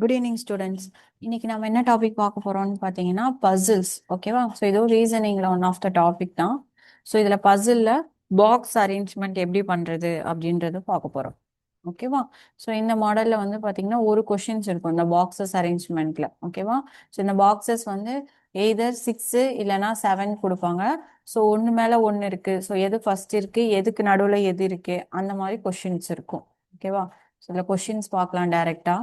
Good evening students. இன்னைக்கு நம்ம என்ன டாபிக் பார்க்க போறோம்னு பார்த்தீங்கன்னா பசில்ஸ். ஓகேவா? ஸோ இதோ ரீசனிங்ல ஒன் ஆஃப் த டாபிக் தான். ஸோ இதில் பசிலில் பாக்ஸ் அரேஞ்ச்மெண்ட் எப்படி பண்ணுறது அப்படின்றது பார்க்க போகிறோம். ஓகேவா? ஸோ இந்த மாடலில் வந்து பார்த்தீங்கன்னா ஒரு கொஷின்ஸ் இருக்கும் இந்த பாக்ஸஸ் அரேஞ்ச்மெண்ட்ல. ஓகேவா? ஸோ இந்த பாக்ஸஸ் வந்து எய்தர் 6 இல்லைனா 7 கொடுப்பாங்க. ஸோ ஒன்று மேலே ஒன்று இருக்கு. ஸோ எது ஃபர்ஸ்ட் இருக்கு, எதுக்கு நடுவில் எது இருக்கு, அந்த மாதிரி கொஷின்ஸ் இருக்கும். ஓகேவா? ஸோ இதில் கொஷின்ஸ் பார்க்கலாம் டைரக்டா.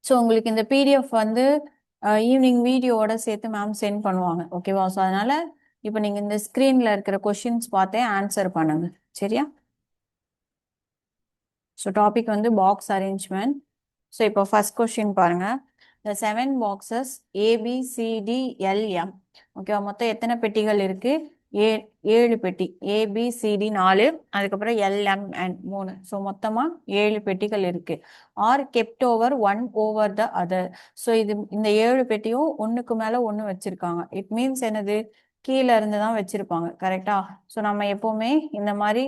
ஸோ உங்களுக்கு இந்த பிடிஎஃப் வந்து ஈவினிங் வீடியோவோட சேர்த்து மேம் சென்ட் பண்ணுவாங்க. ஓகேவா? ஸோ அதனால இப்போ நீங்கள் இந்த ஸ்க்ரீனில் இருக்கிற கொஷின்ஸ் பார்த்தே ஆன்சர் பண்ணுங்க. சரியா? ஸோ டாபிக் வந்து பாக்ஸ் அரேஞ்ச்மெண்ட். ஸோ இப்போ ஃபர்ஸ்ட் கொஷின் பாருங்க. இந்த 7 பாக்ஸஸ் ABCDLM. ஓகேவா? மொத்தம் எத்தனை பெட்டிகள் இருக்கு? ஏ 7 பெட்டி. ABCD 4, அதுக்கப்புறம் LMN 3. ஸோ மொத்தமா 7 பெட்டிகள் இருக்கு. Are kept over one over the other. So இந்த 7 பெட்டியும் ஒன்றுக்கு மேல ஒன்று வச்சிருக்காங்க. இட் மீன்ஸ் என்னது? கீழே இருந்து தான் வச்சிருப்பாங்க. கரெக்டா? ஸோ நம்ம எப்பவுமே இந்த மாதிரி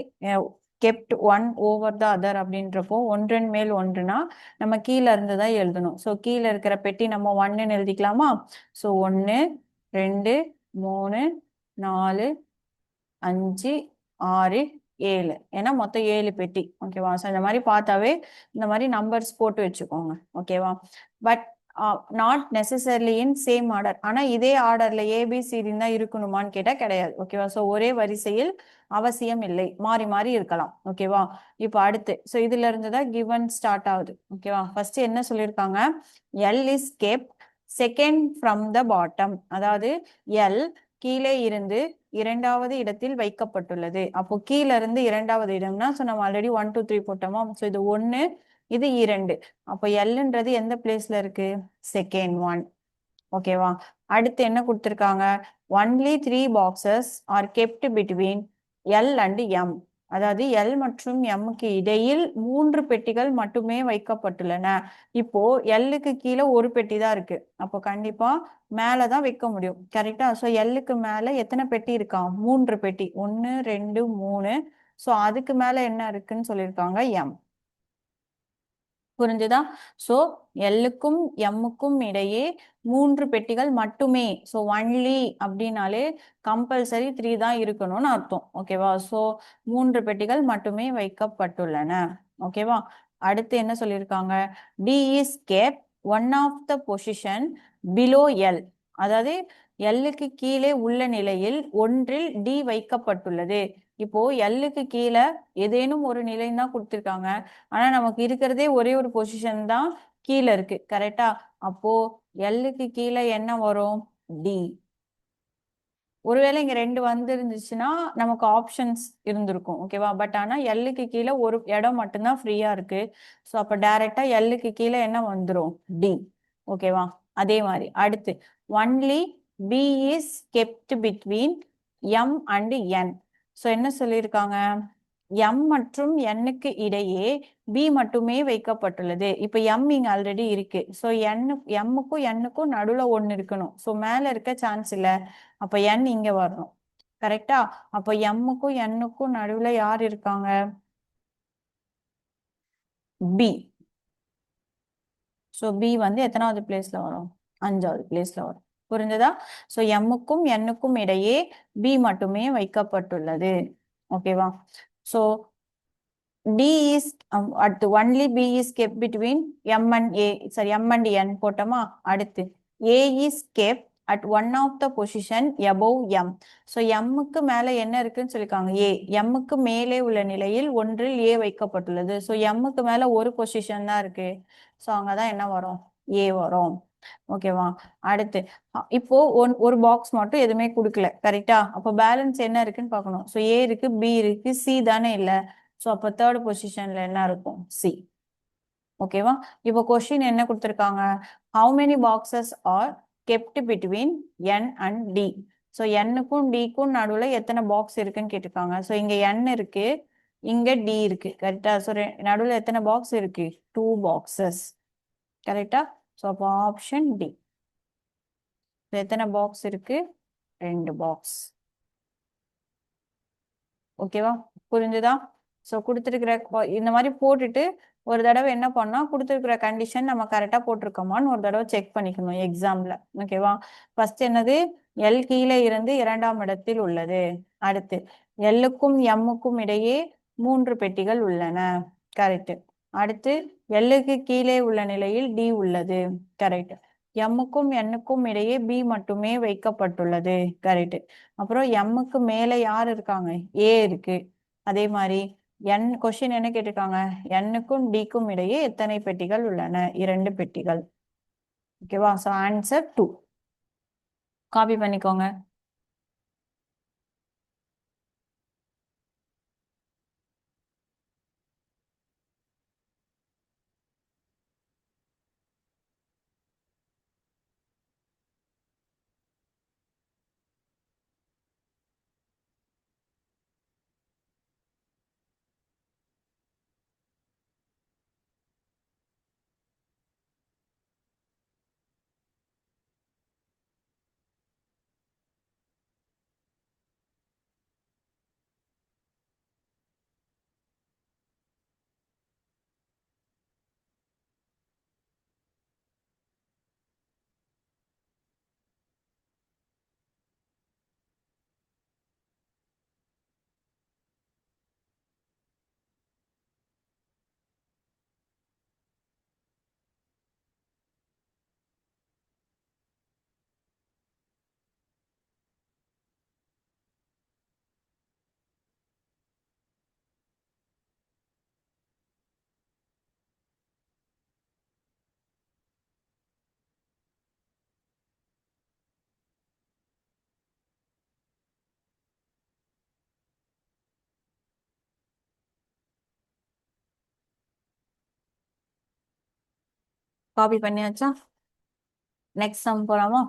kept one over the other அப்படின்றப்போ ஒன்றன் மேல் ஒன்றுனா நம்ம கீழே இருந்து தான் எழுதணும். ஸோ கீழே இருக்கிற பெட்டி நம்ம ஒன்னுன்னு எழுதிக்கலாமா? ஸோ 1 2 3 4 5 6 7. ஏன்னா மொத்தம் 7 பெட்டி. ஓகேவா? ஸோ இந்த மாதிரி பார்த்தாவே இந்த மாதிரி நம்பர்ஸ் போட்டு வச்சுக்கோங்க. ஓகேவா? But not necessarily in same order. ஆனா இதே ஆர்டர்ல ஏபிசிடி தான் இருக்கணுமான்னு கேட்டா கிடையாது. ஓகேவா? ஸோ ஒரே வரிசையில் அவசியம் இல்லை, மாறி மாறி இருக்கலாம். ஓகேவா? இப்போ அடுத்து ஸோ இதுல இருந்து தான் கிவன் ஸ்டார்ட் ஆகுது. ஓகேவா? ஃபர்ஸ்ட் என்ன சொல்லியிருக்காங்க? L is kept second from the bottom. அதாவது எல் கீழே இருந்து இரண்டாவது இடத்தில் வைக்கப்பட்டுள்ளது. அப்போ கீழே இருந்து இரண்டாவது இடம்னா ஸோ நம்ம ஆல்ரெடி 1 2 3 போட்டோமா? ஸோ இது 1, இது 2. அப்போ எல்ன்றது எந்த பிளேஸ்ல இருக்கு? Second one. ஓகேவா? அடுத்து என்ன கொடுத்துருக்காங்க? Only 3 boxes are kept between L and M. அதாவது எல் மற்றும் எம்முக்கு இடையில் 3 பெட்டிகள் மட்டுமே வைக்கப்பட்டுள்ளன. இப்போ எல்லுக்கு கீழே ஒரு பெட்டி தான் இருக்கு. அப்போ கண்டிப்பா மேலதான் வைக்க முடியும். கரெக்டா? ஸோ எல்லுக்கு மேல எத்தனை பெட்டி இருக்கா? 3 பெட்டி. 1 2 3. ஸோ அதுக்கு மேல என்ன இருக்குன்னு சொல்லியிருக்காங்க? எம். புரிஞ்சுதா? சோ எல்லுக்கும் எம்முக்கும் இடையே 3 பெட்டிகள் மட்டுமே. சோ ஒன்லி அப்படின்னாலே கம்பல்சரி 3 தான் இருக்கணும்னு அர்த்தம். ஓகேவா? சோ 3 பெட்டிகள் மட்டுமே வைக்கப்பட்டுள்ளன. ஓகேவா? அடுத்து என்ன சொல்லியிருக்காங்க? D is kept one of the position below L. அதாவது எல்லுக்கு கீழே உள்ள நிலையில் ஒன்றில் டி வைக்கப்பட்டுள்ளது. இப்போ எல்லுக்கு கீழே ஏதேனும் ஒரு நிலை தான் கொடுத்திருக்காங்க. ஆனா நமக்கு இருக்கிறதே ஒரே ஒரு பொசிஷன் தான் கீழே இருக்கு. கரெக்டா? அப்போ எல்லுக்கு கீழே என்ன வரும்? டி. ஒருவேளை இங்க 2 வந்துருந்துச்சுன்னா நமக்கு ஆப்ஷன்ஸ் இருந்திருக்கும். ஓகேவா? பட் ஆனா எல்லுக்கு கீழே ஒரு இடம் மட்டும்தான் ஃப்ரீயா இருக்கு. ஸோ அப்ப டைரக்டா எல்லுக்கு கீழே என்ன வந்துடும்? டி. ஓகேவா? அதே மாதிரி அடுத்து only P is kept between M and N. So என்ன சொல்லியிருக்காங்க? எம் மற்றும் எண்ணுக்கு இடையே பி மட்டுமே வைக்கப்பட்டுள்ளது. இப்ப எம் இங்க ஆல்ரெடி இருக்கு. ஸோ எம்முக்கும் எண்ணுக்கும் நடுவுல ஒன்னு இருக்கணும். ஸோ மேல இருக்க சான்ஸ் இல்ல. அப்ப என் இங்க வரணும். கரெக்டா? அப்ப எம்முக்கும் எண்ணுக்கும் நடுவுல யார் இருக்காங்க? பி. ஸோ பி வந்து எத்தனாவது பிளேஸ்ல வரும்? 5வது பிளேஸ்ல வரும். புரிஞ்சதா? ஸோ எம்முக்கும் எண்ணுக்கும் இடையே பி மட்டுமே வைக்கப்பட்டுள்ளது. ஓகேவா? ஸோ D is அடுத்து only B is kept between M and A. sorry, M and N போட்டோமா? அடுத்து A is kept at one of the position above M. So M-க்கு மேல என்ன இருக்குன்னு சொல்லிருக்காங்க? A. M-க்கு மேலே உள்ள நிலையில் ஒன்றில் A வைக்கப்பட்டுள்ளது. So M-க்கு மேல ஒரு பொசிஷன் தான் இருக்கு. ஸோ அங்கதான் என்ன வரும்? A வரும். ஓகேவா? அடுத்து இப்போ ஒரு பாக்ஸ் மட்டும் எதுவுமே கொடுக்கல. கரெக்டா? அப்போ பேலன்ஸ் என்ன இருக்குன்னு பார்க்கணும். ஸோ A இருக்கு, B இருக்கு, C தானே இல்ல. ஸோ அப்போ தேர்ட் பொசிஷன்ல என்ன இருக்கும்? சி. ஓகேவா? இப்போ கொஸ்டின் என்ன கொடுத்துருக்காங்க? How many boxes are kept between N and D. So என்னுக்கும் டிக்கும் நடுவில் எத்தனை பாக்ஸ் இருக்குன்னு கேட்டிருக்காங்க. ஸோ இங்க என் இருக்கு, இங்க டி இருக்கு. கரெக்டா? ஸோ நடுவில் எத்தனை பாக்ஸ் இருக்கு? 2 பாக்ஸஸ். கரெக்டா? ஸோ அப்போ ஆப்ஷன் டி. எத்தனை பாக்ஸ் இருக்கு? 2 பாக்ஸ். ஓகேவா? புரிஞ்சுதா? ஸோ கொடுத்துருக்கிற இந்த மாதிரி போட்டுட்டு ஒரு தடவை என்ன பண்ணா கொடுத்துருக்கிற கண்டிஷன் நம்ம கரெக்டா போட்டிருக்கோமான்னு ஒரு தடவை செக் பண்ணிக்கணும் எக்ஸாம்ல. ஓகேவா? ஃபர்ஸ்ட் என்னது? எல் கீழே இருந்து 2ஆம் இடத்தில் உள்ளது. அடுத்து எல்லுக்கும் எம்முக்கும் இடையே 3 பெட்டிகள் உள்ளன. கரெக்ட். அடுத்து எல்லுக்கு கீழே உள்ள நிலையில் டி உள்ளது. கரெக்ட். எம்முக்கும் எண்ணுக்கும் இடையே பி மட்டுமே வைக்கப்பட்டுள்ளது. கரெக்ட். அப்புறம் எம்முக்கு மேல யார் இருக்காங்க? ஏ இருக்கு. அதே மாதிரி என் கொஸ்டின் என்ன கேட்டிருக்காங்க? எண்ணுக்கும் டிக்கும் இடையே எத்தனை பெட்டிகள் உள்ளன? 2 பெட்டிகள். ஓகேவா? So answer 2. காப்பி பண்ணிக்கோங்க. காப்பி பண்ணியாச்சா? நெக்ஸ்ட் சம் போலாமா?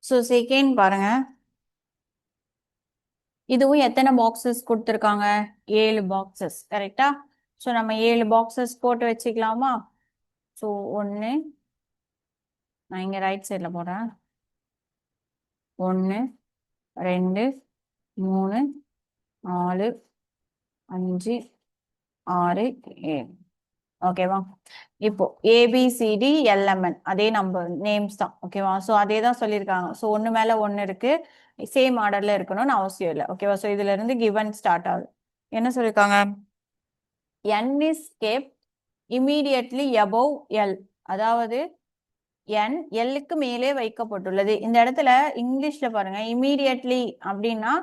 ஸோ செகண்ட் பாருங்க. இதுவும் எத்தனை பாக்ஸஸ் கொடுத்துருக்காங்க? 7 பாக்ஸஸ். கரெக்டா? ஸோ நம்ம 7 பாக்ஸஸ் போட்டு வச்சுக்கலாமா? ஸோ 1, நான் இங்க ரைட் சைடில் போடுறேன். 1, 2, 3, 4, 5, 6, 7. ஓகேவா? இப்போ ஏபிசிடி எல்எம்என் அதே நம்பர் நேம்ஸ் தான். ஓகேவா? ஸோ அதே தான் சொல்லியிருக்காங்க. ஸோ ஒன்று மேல ஒன்று இருக்கு, சேம் ஆர்டர்ல இருக்கணும்னு அவசியம் இல்லை. ஓகேவா? ஸோ இதுல இருந்து கிவன் ஸ்டார்ட் ஆகுது. என்ன சொல்லியிருக்காங்க? n is kept immediately above L. அதாவது n எல்லுக்கு மேலே வைக்கப்பட்டுள்ளது. இந்த இடத்துல இங்கிலீஷ்ல பாருங்க, இமீடியட்லி அப்படின்னா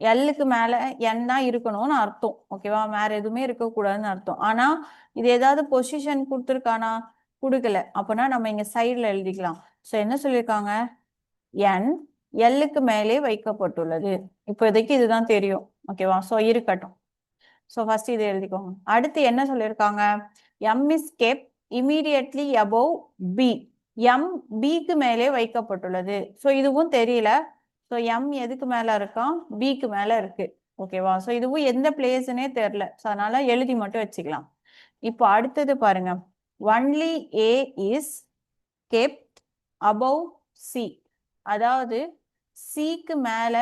எல்லுக்கு மேல என் தான் இருக்கணும்னு அர்த்தம். ஓகேவா? வேற எதுவுமே இருக்கக்கூடாதுன்னு அர்த்தம். ஆனா இது ஏதாவது பொசிஷன் கொடுத்துருக்கானா? கொடுக்கல. அப்போனா நம்ம இங்க சைட்ல எழுதிக்கலாம். ஸோ என்ன சொல்லியிருக்காங்க? n எல்லுக்கு மேலே வைக்கப்பட்டுள்ளது. இப்போதைக்கு இதுதான் தெரியும். ஓகேவா? ஸோ இருக்கட்டும். ஸோ ஃபர்ஸ்ட் இது எழுதிக்கோங்க. அடுத்து என்ன சொல்லியிருக்காங்க? m is kept immediately above b. m bக்கு மேலே வைக்கப்பட்டுள்ளது. ஸோ இதுவும் தெரியல. ஸோ m எதுக்கு மேல இருக்கான்? bக்கு மேல இருக்கு. ஓகேவா? ஸோ இதுவும் எந்த பிளேஸ்னே தெரியல. ஸோ அதனால எழுதி மட்டும் வச்சுக்கலாம். இப்போ அடுத்தது பாருங்க. Only a is kept above c. அதாவது சிக்கு மேல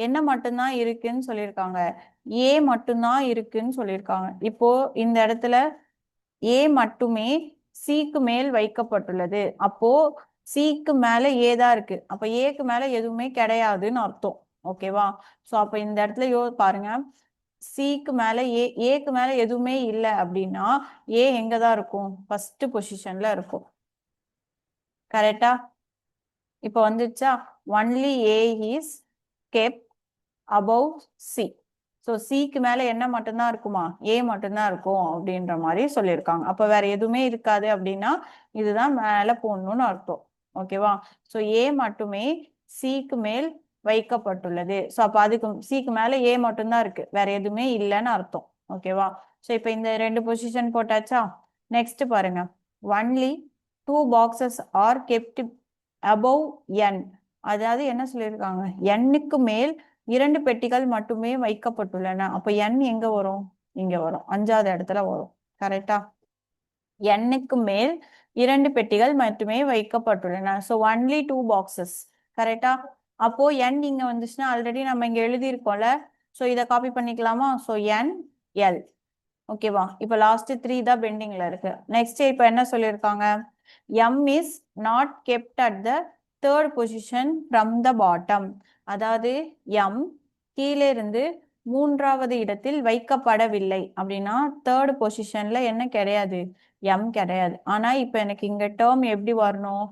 என்ன மட்டும்தான் இருக்குன்னு சொல்லியிருக்காங்க? ஏ மட்டும்தான் இருக்குன்னு சொல்லியிருக்காங்க. இப்போ இந்த இடத்துல ஏ மட்டுமே சிக்கு மேல் வைக்கப்பட்டுள்ளது. அப்போ சிக்கு மேல ஏ தான் இருக்கு. அப்ப ஏக்கு மேல எதுவுமே கிடையாதுன்னு அர்த்தம். ஓகேவா? சோ அப்ப இந்த இடத்துல பாருங்க, சிக்கு மேல ஏக்கு மேல எதுவுமே இல்லை அப்படின்னா ஏ எங்கதான் இருக்கும்? ஃபர்ஸ்ட் பொசிஷன்ல இருக்கும். கரெக்டா? இப்போ வந்துச்சா? Only A is kept above C. So சிக்கு மேல என்ன மட்டும்தான் இருக்குமா? ஏ மட்டும்தான் இருக்கும் அப்படின்ற மாதிரி சொல்லியிருக்காங்க. அப்போ வேற எதுவுமே இருக்காது அப்படின்னா இதுதான் மேல போடணும்னு அர்த்தம். ஓகேவா? ஸோ ஏ மட்டுமே சிக்கு மேல் வைக்கப்பட்டுள்ளது. ஸோ அப்போ அதுக்கு சிக்கு மேல ஏ மட்டும்தான் இருக்கு, வேற எதுவுமே இல்லைன்னு அர்த்தம். ஓகேவா? ஸோ இப்போ இந்த 2 பொசிஷன் போட்டாச்சா? நெக்ஸ்ட் பாருங்க, only 2 boxes are kept above n. அதாவது என்ன சொல்லியிருக்காங்க, n-க்கு மேல் 2 பெட்டிகள் மட்டுமே வைக்கப்பட்டுள்ளன. அப்ப n எங்க வரும், இங்க வரும், 5வது இடத்துல வரும். கரெக்டா? n-க்கு மேல் 2 பெட்டிகள் மட்டுமே வைக்கப்பட்டுள்ளன. So only 2 boxes. கரெக்டா? அப்போ n இங்க வந்துச்சுன்னா ஆல்ரெடி நம்ம இங்க எழுதியிருக்கோம்ல. ஸோ இதை காப்பி பண்ணிக்கலாமா? So n l. ஓகேவா? இப்போ லாஸ்ட் 3 தான் பெண்டிங்ல இருக்கு. நெக்ஸ்ட் இப்போ என்ன சொல்லியிருக்காங்க, m is not kept at the third position from the bottom. அதாவது m கீழே இருந்து 3வது இடத்தில் வைக்கப்படவில்லை அப்படின்னா தேர்ட் பொசிஷன்ல என்ன கிடையாது, m கிடையாது. ஆனா இப்போ எனக்கு இங்க டேர்ம் எப்படி வரணும்,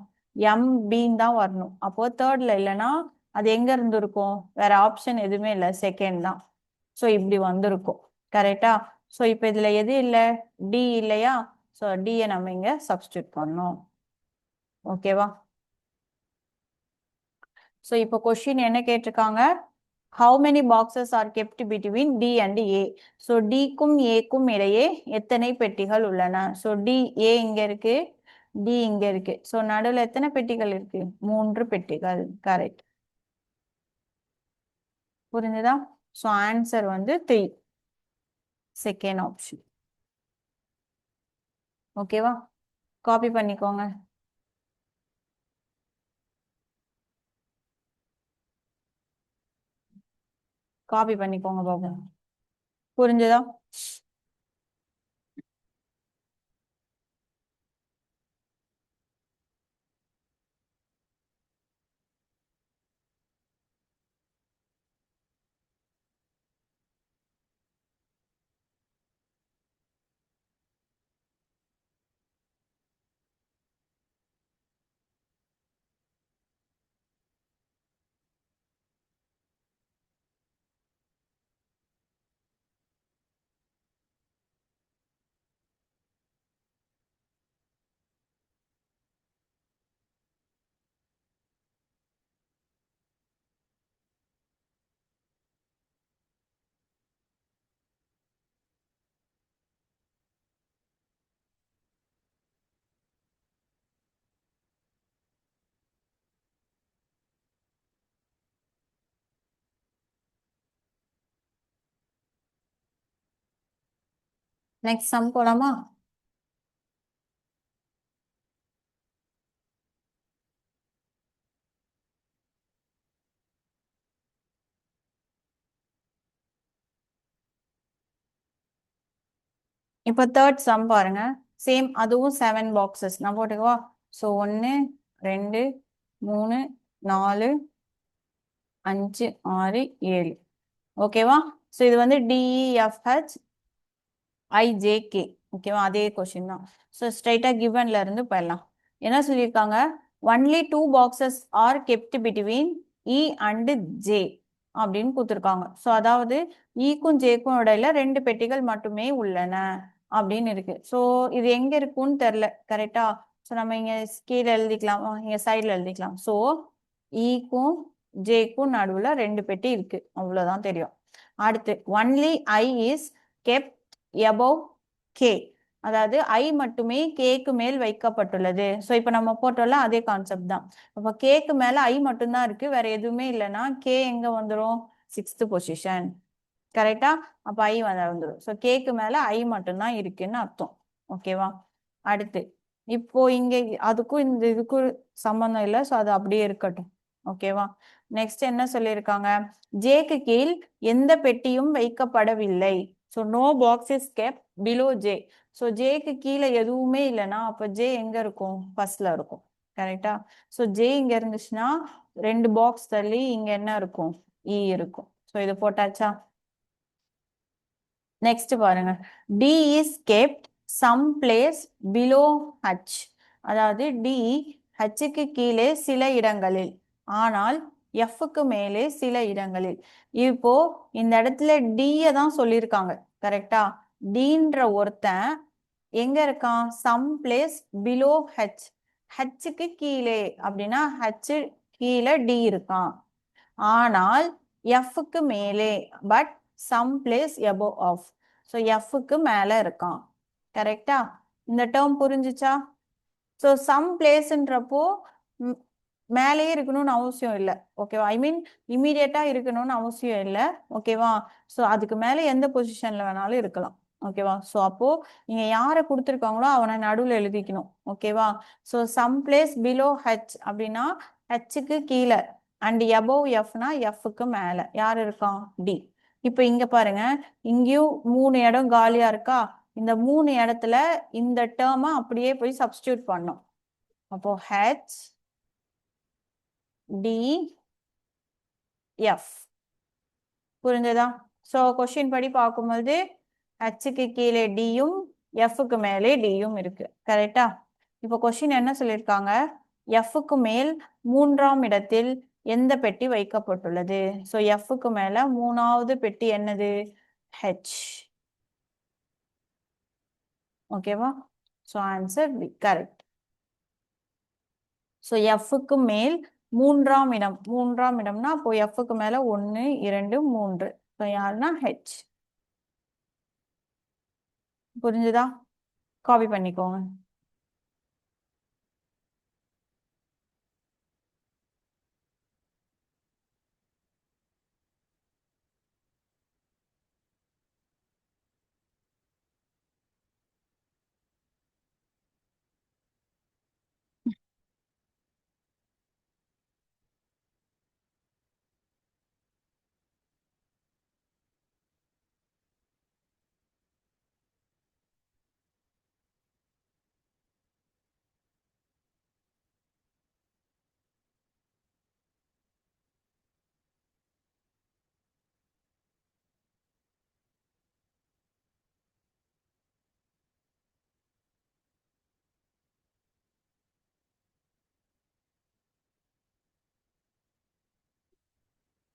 m bன்னு தான் வரணும். அப்போ தேர்ட்ல இல்லைன்னா அது எங்க இருந்து இருக்கும், வேற ஆப்ஷன் எதுவுமே இல்லை, செகண்ட் தான். ஸோ இப்படி வந்திருக்கும். கரெக்டா? ஸோ இப்போ இதுல எது இல்லை, டி இல்லையா? ஸோ டியை நம்ம இங்க சப்ஸ்டியூட் பண்ணோம். ஓகேவா? ஸோ இப்போ கொஸ்டின் என்ன கேட்டிருக்காங்க, how many boxes are kept between D and A? So டிக்கும் ஏக்கும் இடையே எத்தனை பெட்டிகள் உள்ளன? ஸோ டி ஏ இங்க இருக்கு, டி இங்க இருக்கு. ஸோ நடுவில் எத்தனை பெட்டிகள் இருக்கு, 3 பெட்டிகள். கரெக்ட். புரிஞ்சுதா? ஸோ ஆன்சர் வந்து 3, செகண்ட் ஆப்ஷன். ஓகேவா? காப்பி பண்ணிக்கோங்க. காப்பி பண்ணிக்கோங்க பாப்போம். புரிஞ்சுதா? நெக்ஸ்ட் சம் போலாமா? இப்போ தேர்ட் சம் பாருங்க. சேம், அதுவும் 7 பாக்ஸஸ். நான் போட்டுக்கவா? ஸோ 1 2 3 4 5 6 7. ஓகேவா? ஸோ இது வந்து டிஇஎஃப்ஹெச் ஐஜேகே. ஓகேவா? அதே கொஸ்டின் தான். ஸோ ஸ்ட்ரைட்டா கிவன்ல இருந்து போயிடலாம். என்ன சொல்லியிருக்காங்க, only 2 boxes are kept between E and J அப்படின்னு கொடுத்துருக்காங்க. ஸோ அதாவது ஈக்கும் ஜேக்கும் இடையில 2 பெட்டிகள் மட்டுமே உள்ளன அப்படின்னு இருக்கு. ஸோ இது எங்க இருக்குன்னு தெரியல. கரெக்டா? ஸோ நம்ம இங்க கீழே எழுதிக்கலாம், இங்க சைட்ல எழுதிக்கலாம். ஸோ ஈக்கும் ஜேக்கும் நடுவுல 2 பெட்டி இருக்கு, அவ்வளவுதான் தெரியும். அடுத்து only I is kept above k. அதாவது ஐ மட்டுமே கேக்கு மேல் வைக்கப்பட்டுள்ளது. ஸோ இப்போ நம்ம போட்டோம்ல அதே கான்செப்ட் தான். அப்போ கேக்கு மேல ஐ மட்டும்தான் இருக்கு, வேற எதுவுமே இல்லைன்னா கே எங்க வந்துடும், 6th பொசிஷன். கரெக்டா? அப்ப ஐ வந்துடும். ஸோ கேக்கு மேல ஐ மட்டும்தான் இருக்குன்னு அர்த்தம். ஓகேவா? அடுத்து இப்போ இங்க அதுக்கும் இந்த இதுக்கும் சம்பந்தம் இல்லை, ஸோ அது அப்படியே இருக்கட்டும். ஓகேவா? நெக்ஸ்ட் என்ன சொல்லியிருக்காங்க, ஜேக்கு கீழ் எந்த பெட்டியும் வைக்கப்படவில்லை. So no box is kept below J. So ஜேக்கு கீழே எதுவுமே இல்லைன்னா அப்ப ஜே எங்க இருக்கும், ஃபர்ஸ்ட்ல இருக்கும். கரெக்டா? ஸோ ஜே இங்க இருந்துச்சுன்னா 2 பாக்ஸ் தள்ளி இங்க என்ன இருக்கும், இ இருக்கும். ஸோ இது போட்டாச்சா? நெக்ஸ்ட் பாருங்க, D is kept some place below H. அதாவது டி ஹச்சுக்கு கீழே சில இடங்களில், ஆனால் எஃப்க்கு மேலே சில இடங்களில். இப்போ இந்த இடத்துல டியை தான் சொல்லியிருக்காங்க. கரெக்டா? டீன்ற ஒருத்தன் எங்க இருக்கான், சம் பிளேஸ் பிலோ ஹெச். ஹச்சுக்கு கீழே அப்படின்னா ஹச் கீழே டி இருக்கான். ஆனால் எஃப்க்கு மேலே, but some place above F. So எஃப்க்கு மேல இருக்கான். கரெக்டா? இந்த டேர்ம் புரிஞ்சுச்சா? ஸோ சம் பிளேஸ்ன்றப்போ மேலேயே இருக்கணும்னு அவசியம் இல்லை. ஓகேவா? ஐ மீன் இமீடியட்டா இருக்கணும்னு அவசியம் இல்லை. ஓகேவா? ஸோ அதுக்கு மேலே எந்த பொசிஷன்ல வேணாலும் இருக்கலாம். ஓகேவா? ஸோ அப்போ நீங்க யாரை கொடுத்துருக்காங்களோ அவனை நடுவில் எழுதிக்கணும். ஓகேவா? So some place below H அப்படின்னா ஹெச்சுக்கு கீழே அண்ட் எபோவ் எஃப்னா எஃப்க்கு மேலே யார் இருக்கான்? டி. இப்போ இங்க பாருங்க, இங்கேயும் 3 இடம் காலியா இருக்கா? இந்த 3 இடத்துல இந்த டேர்மை அப்படியே போய் சப்ஸ்டியூட் பண்ணும். அப்போ ஹெச் டி எஃப். புரிஞ்சதா? ஸோ கொஸ்டின் படி பார்க்கும்போது ஹெச்சுக்கு கீழே டியும் எஃப்க்கு மேலே டியும் இருக்கு. கரெக்டா? இப்போ கொஸ்டின் என்ன சொல்லியிருக்காங்க? எஃப்க்கு மேல் 3ஆம் இடத்தில் எந்த பெட்டி வைக்கப்பட்டுள்ளது? ஸோ எஃப்க்கு மேல 3ஆவது பெட்டி என்னது? ஹெச். ஓகேவா? So answer B correct. So எஃப்க்கு மேல் 3ஆம் இடம், 3ஆம் இடம்னா அப்போ எஃப்க்கு மேல 1 2 3. ஸோ யாருன்னா ஹெச். புரிஞ்சுதா? காப்பி பண்ணிக்கோங்க.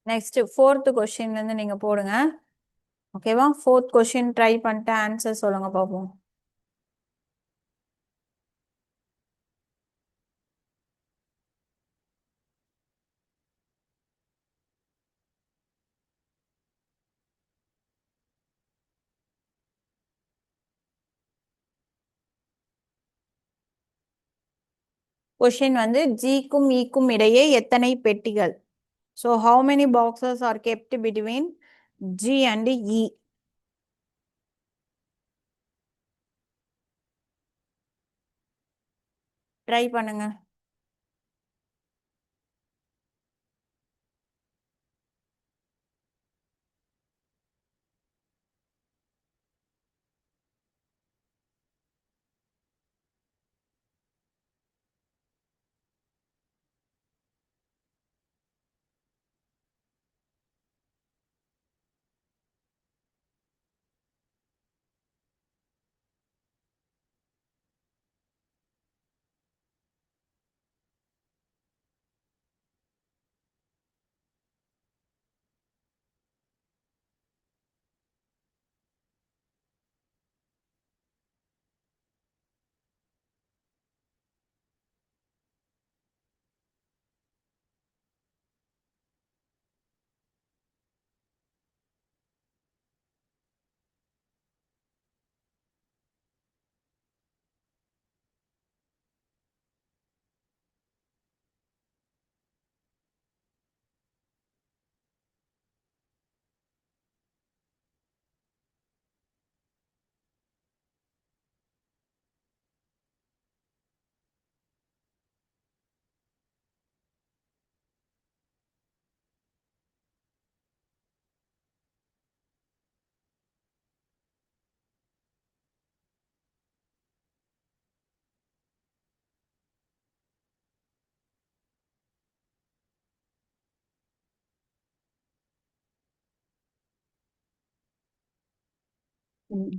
நெக்ஸ்ட் 4th கொஸ்டின்ல இருந்து நீங்க போடுங்க. ஓகேவா? 4th கொஸ்டின் ட்ரை பண்ணிட்டு ஆன்சர் சொல்லுங்க பார்ப்போம். கொஸ்டின் வந்து ஜிக்கும் ஈக்கும் இடையே எத்தனை பெட்டிகள்? So how many boxes are kept between G and E? Try பண்ணுங்க.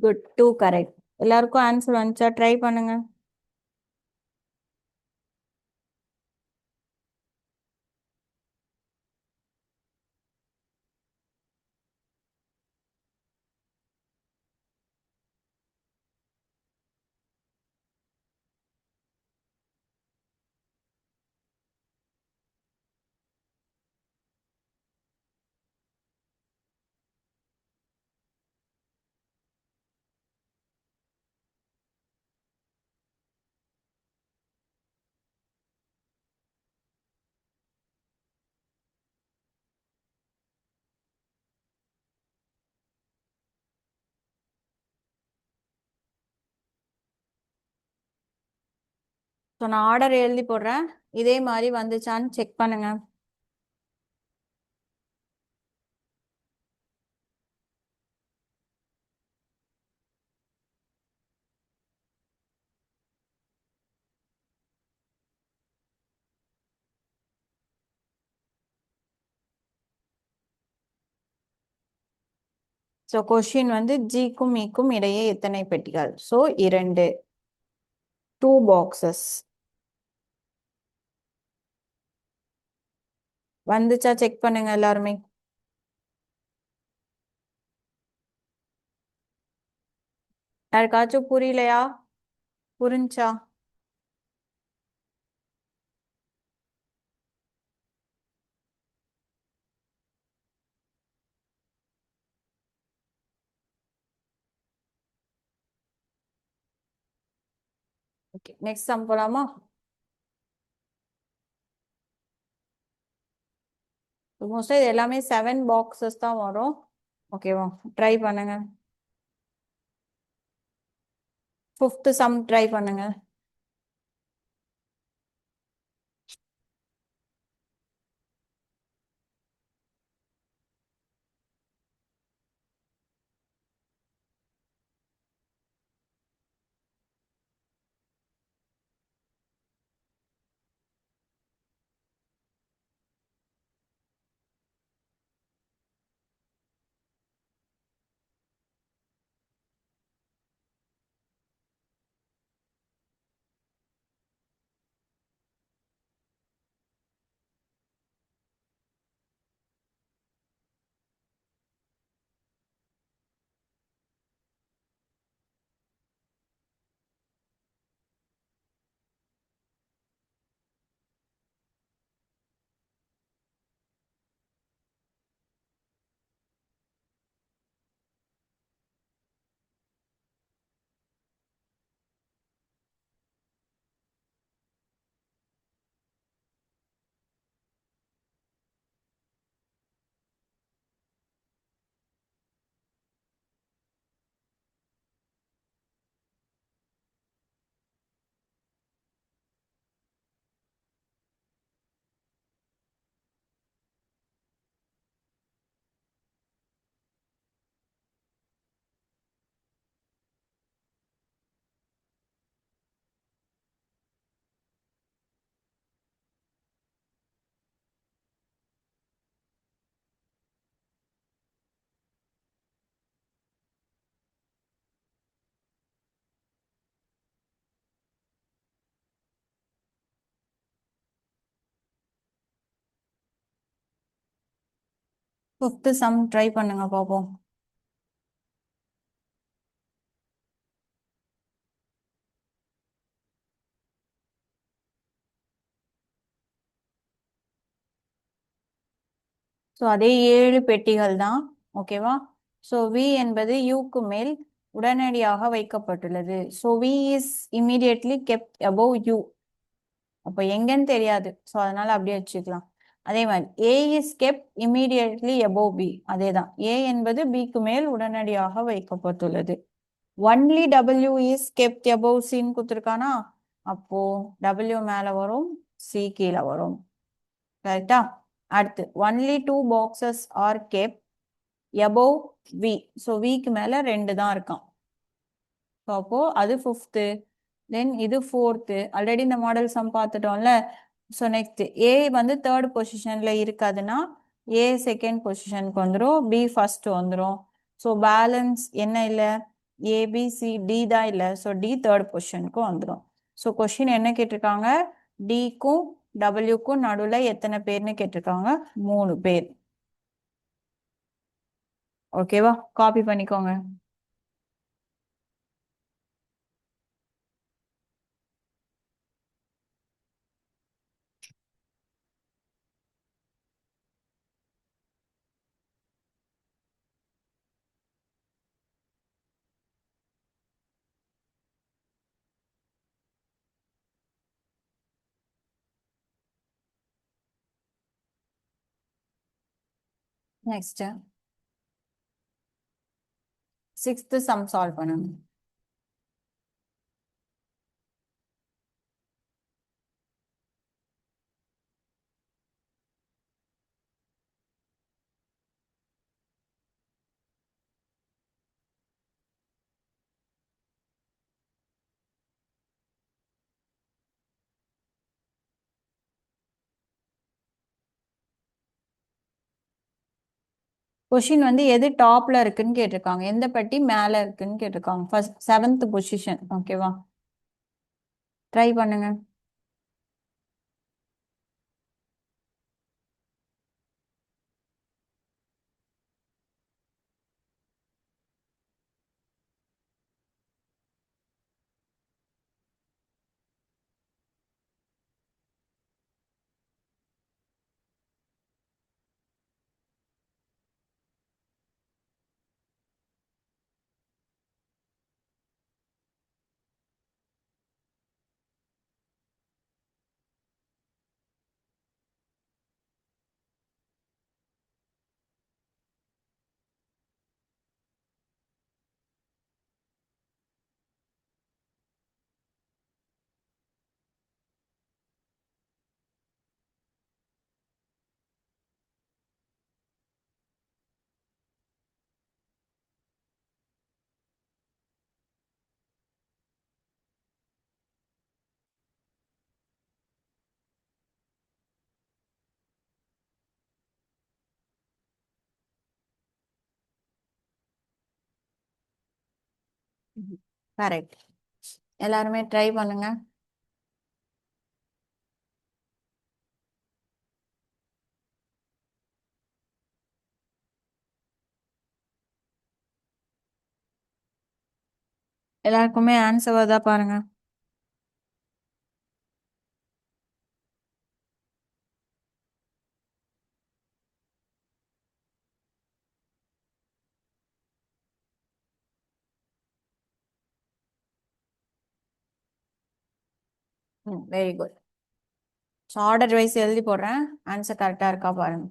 Good, 2 correct. எல்லாருக்கும் ஆன்சர் வந்துச்சா? ட்ரை பண்ணுங்க. ஸோ நான் ஆர்டர் எழுதி போடுறேன், இதே மாதிரி வந்துச்சான்னு செக் பண்ணுங்க. ஸோ கொஷின் வந்து ஜிக்கும் மீக்கும் இடையே எத்தனை பெட்டிகள்? So 2, 2 boxes. வந்துச்சா செக் பண்ணுங்க எல்லாருமே. யாருக்காச்சும் புரியலையா? புரிஞ்சா? ஓகே, நெக்ஸ்ட் சம் போலாமா? மோஸ்டா இது எல்லாமே 7 பாக்ஸஸ் தான் வரும். ஓகேவா? ட்ரை பண்ணுங்க. 5th சம் ட்ரை பண்ணுங்க. ஃபிஃப்த் சம் ட்ரை பண்ணுங்க பாப்போம். ஸோ அதே 7 பெட்டிகள் தான். ஓகேவா? ஸோ வி என்பது யூக்கு மேல் உடனடியாக வைக்கப்பட்டுள்ளது. So V is immediately kept above U. அப்போ எங்கன்னு தெரியாது, ஸோ அதனால அப்படியே வச்சுக்கலாம். அதே மாதிரி A is kept immediately above B. அதே தான், ஏ என்பது பிக்கு மேல் உடனடியாக வைக்கப்பட்டுள்ளது. Only W is kept above சின்னு கொடுத்துருக்கானா, அப்போ டபிள்யூ மேல வரும், சி கீழே வரும். கரெக்டா? அடுத்து only 2 boxes are kept above V. So விக்கு மேல 2 தான் இருக்கான். ஸோ அப்போ அது 5th. தென் இது 4th. ஆல்ரெடி இந்த மாடல் சம் பார்த்துட்டோம்ல. ஸோ நெக்ஸ்ட் ஏ வந்து 3rd பொசிஷன்ல இருக்காதுன்னா ஏ 2nd பொசிஷனுக்கு வந்துடும், பி ஃபர்ஸ்ட் வந்துடும். ஸோ பேலன்ஸ் என்ன இல்லை? ஏபிசிடி தான் இல்லை. ஸோ டி 3rd பொசிஷனுக்கு வந்துடும். ஸோ கொஸ்டின் என்ன கேட்டிருக்காங்க? டிக்கும் டபிள்யூக்கும் நடுவில் எத்தனை பேர்னு கேட்டிருக்காங்க? 3 பேர். ஓகேவா? காப்பி பண்ணிக்கோங்க. நெக்ஸ்ட் 6th சம் சால்வ் பண்ணுங்க. கொஷின் வந்து எது டாப்ல இருக்குன்னு கேட்டிருக்காங்க, எந்த பெட்டி மேல இருக்குன்னு கேட்டிருக்காங்க. First 7th position. ஓகேவா, ட்ரை பண்ணுங்க. கரெக்ட். எல்லாருமே ட்ரை பண்ணுங்க. எல்லாருக்குமே ஆன்சர் வருதா பாருங்க. Very good. So order wise எழுதி போடுறேன், ஆன்சர் கரெக்டாக இருக்கா பாருங்க.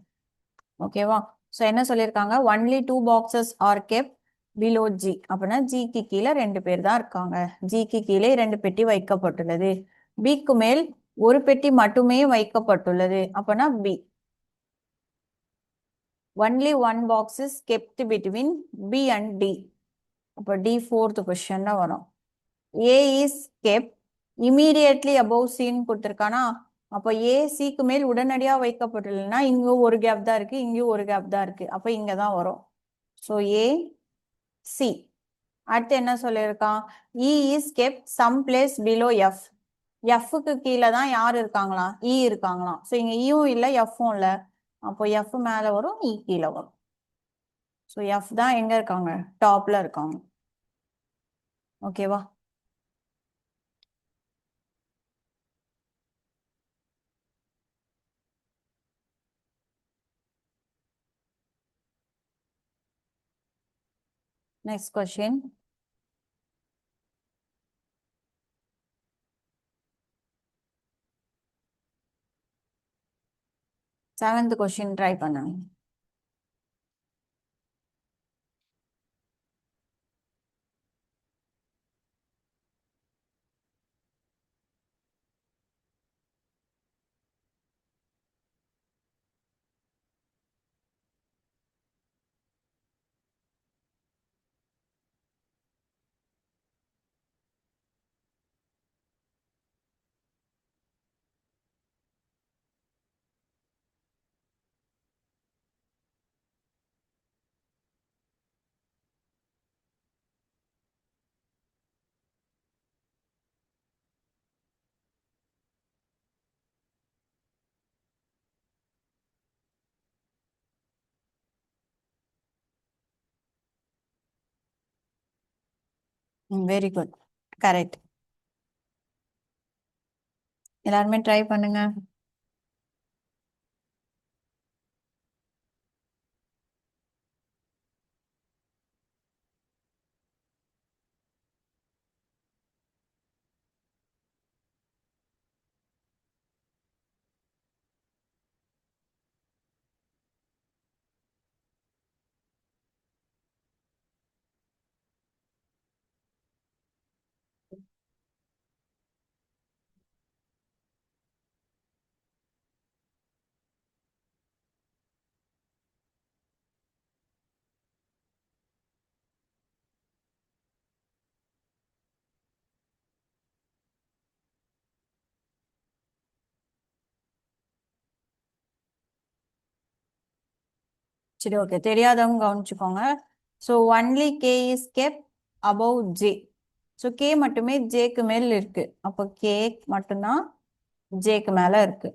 ஓகேவா, ஸோ என்ன சொல்லியிருக்காங்க, only 2 boxes are kept below G. அப்படின்னா ஜிக்கு கீழே 2 பேர் தான் இருக்காங்க. ஜிக்கு கீழே 2 பெட்டி வைக்கப்பட்டுள்ளது. பிக்கு மேல் ஒரு பெட்டி மட்டுமே வைக்கப்பட்டுள்ளது. அப்படின்னா பி. ஒன்லி 1 box is kept between B and D. அப்போ டி 4th கொஸ்டின் தான் வரும். A is kept immediately above சின்னு கொடுத்துருக்கானா, அப்போ ஏ சிக்கு மேல் உடனடியா வைக்கப்பட்டுள்ளதுன்னா இங்க ஒரு கேப் தான் இருக்கு, இங்கேயும் ஒரு கேப் தான் இருக்கு. அப்போ இங்க தான் வரும். So A C. அடுத்து என்ன சொல்லியிருக்கான், E is kept some place below F. எஃப்க்கு கீழே தான் யார் இருக்காங்களாம், இ இருக்காங்களாம். ஸோ இங்க இயும் இல்லை எஃப்பும் இல்லை. அப்போ எஃப் மேல வரும், இ கீழே வரும். ஸோ எஃப் தான் எங்க இருக்காங்க, டாப்ல இருக்காங்க. ஓகேவா, next question. 7th question try பண்ணுங்க. Very good, correct. எல்லாருமே ட்ரை பண்ணுங்க. சரி ஓகே, தெரியாதவங்க கவனிச்சுக்கோங்க. So only K is kept above J. So K மட்டுமே ஜேக்கு மேல் இருக்கு, அப்போ கே மட்டும்தான் ஜேக்கு மேல இருக்கு.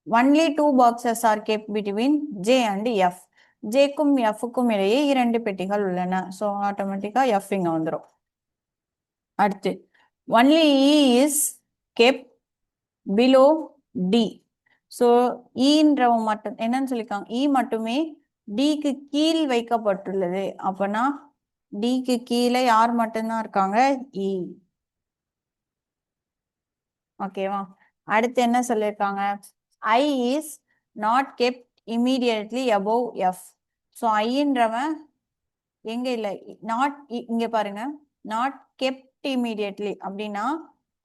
Only two boxes are kept between J and F. ஜேக்கும் எஃப்க்கும் இடையே 2 பெட்டிகள் உள்ளன. ஸோ ஆட்டோமேட்டிக்கா எஃப் இங்க வந்துடும். அடுத்து only E is kept below D. So ஈன்றவன் மட்டும் என்னன்னு சொல்லியிருக்காங்க, இ மட்டுமே டிக்கு கீழ் வைக்கப்பட்டுள்ளது. அப்பனா டிக்கு கீழே யார் மட்டும்தான் இருக்காங்க, இ. ஓகேவா? அடுத்து என்ன சொல்லியிருக்காங்க, I is not kept immediately above F. So ஐன்றவன் எங்க இல்லை, நாட், இங்க பாருங்க, நாட் கெப்ட் இமீடியட்லி அப்படின்னா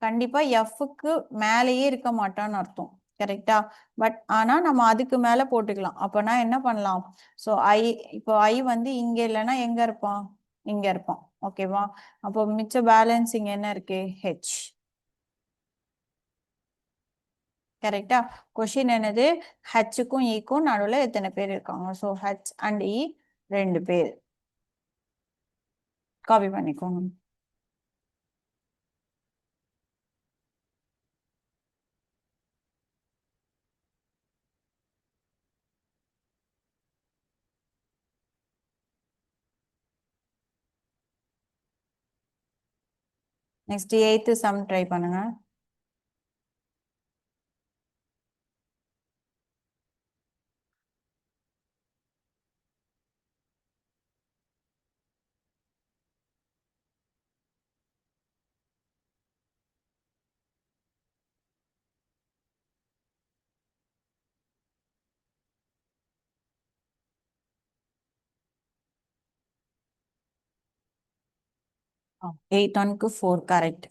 கண்டிப்பா எஃப்க்கு மேலேயே இருக்க மாட்டான்னு அர்த்தம். கரெக்டா? பட் ஆனா நம்ம அதுக்கு மேல போட்டுக்கலாம். அப்பனா என்ன பண்ணலாம், ஸோ ஐ, இப்போ ஐ வந்து இங்க இல்லைன்னா எங்க இருப்பான், இங்க இருப்பான். ஓகேவா? அப்போ மிச்ச பேலன்ஸ் இங்க என்ன இருக்கு, ஹெச். கரெக்டா? கொஷின் என்னது, ஹெச்சுக்கும் ஈக்கும் நடுவுல எத்தனை பேர் இருக்காங்க. ஸோ ஹெச் அண்ட் இ 2 பேர். காப்பி பண்ணிக்கோங்க. நெக்ஸ்ட் 8th சம் ட்ரை பண்ணுங்க. Oh, 8 on 4 correct.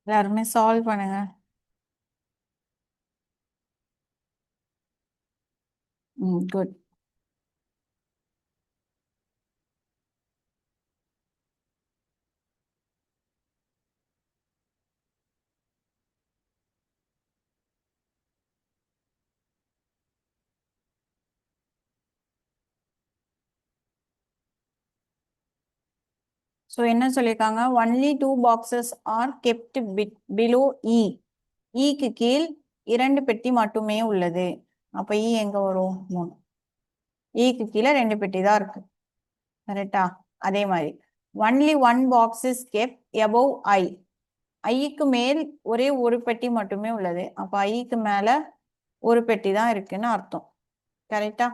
எல்லாருமே சால்வ் பண்ணுங்க. குட். ஸோ என்ன சொல்லியிருக்காங்க, only 2 boxes are kept below E. இக்கு கீழ் 2 பெட்டி மட்டுமே உள்ளது. அப்ப இ எங்க வரும், 3. இக்கு கீழே 2 பெட்டி தான் இருக்கு. கரெக்டா? அதே மாதிரி only 1 box is kept above I. ஐக்கு மேல் ஒரே ஒரு பெட்டி மட்டுமே உள்ளது. அப்ப ஐக்கு மேல ஒரு பெட்டி தான் இருக்குன்னு அர்த்தம். கரெக்டா?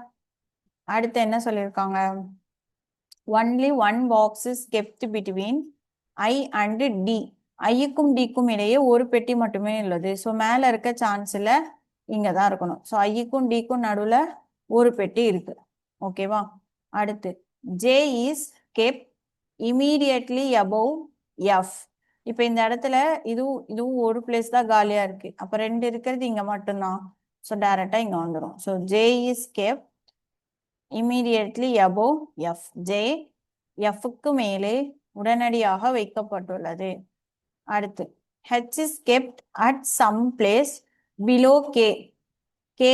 அடுத்து என்ன சொல்லியிருக்காங்க, only 1 box is kept between I and D. ஐக்கும் டிக்கும் இடையே ஒரு பெட்டி மட்டுமே உள்ளது. ஸோ மேல இருக்க சான்ஸ்ல இங்க தான் இருக்கணும். ஸோ ஐக்கும் டிக்கும் நடுவுல ஒரு பெட்டி இருக்கு. ஓகேவா? அடுத்து J is kept immediately above F. இப்ப இந்த இடத்துல இதுவும் ஒரு பிளேஸ் தான் காலியா இருக்கு. அப்ப 2 இருக்கிறது இங்க மட்டும்தான். ஸோ டைரக்டா இங்க வந்துடும். So J is kept immediately above F. J எஃப்க்கு மேலே உடனடியாக வைக்கப்பட்டுள்ளது. அடுத்து H is kept at some place below K. K,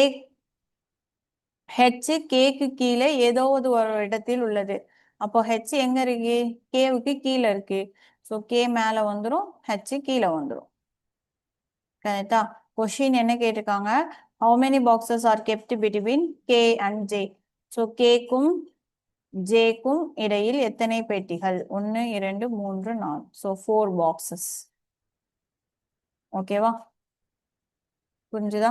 H கேக்கு கீழே ஏதாவது ஒரு இடத்தில் உள்ளது. அப்போ ஹெச் எங்க இருக்கு, கேவுக்கு கீழே இருக்கு. ஸோ கே மேல வந்துடும், ஹெச் கீழே வந்துடும். கரெக்டா? கொஸ்டின் என்ன கேட்டிருக்காங்க, how many boxes are kept between K and J. So கேக்கும் ஜேக்கும் இடையில் எத்தனை பெட்டிகள், 1 2 3 4. So 4 boxes. ஓகேவா? புரிஞ்சுதா?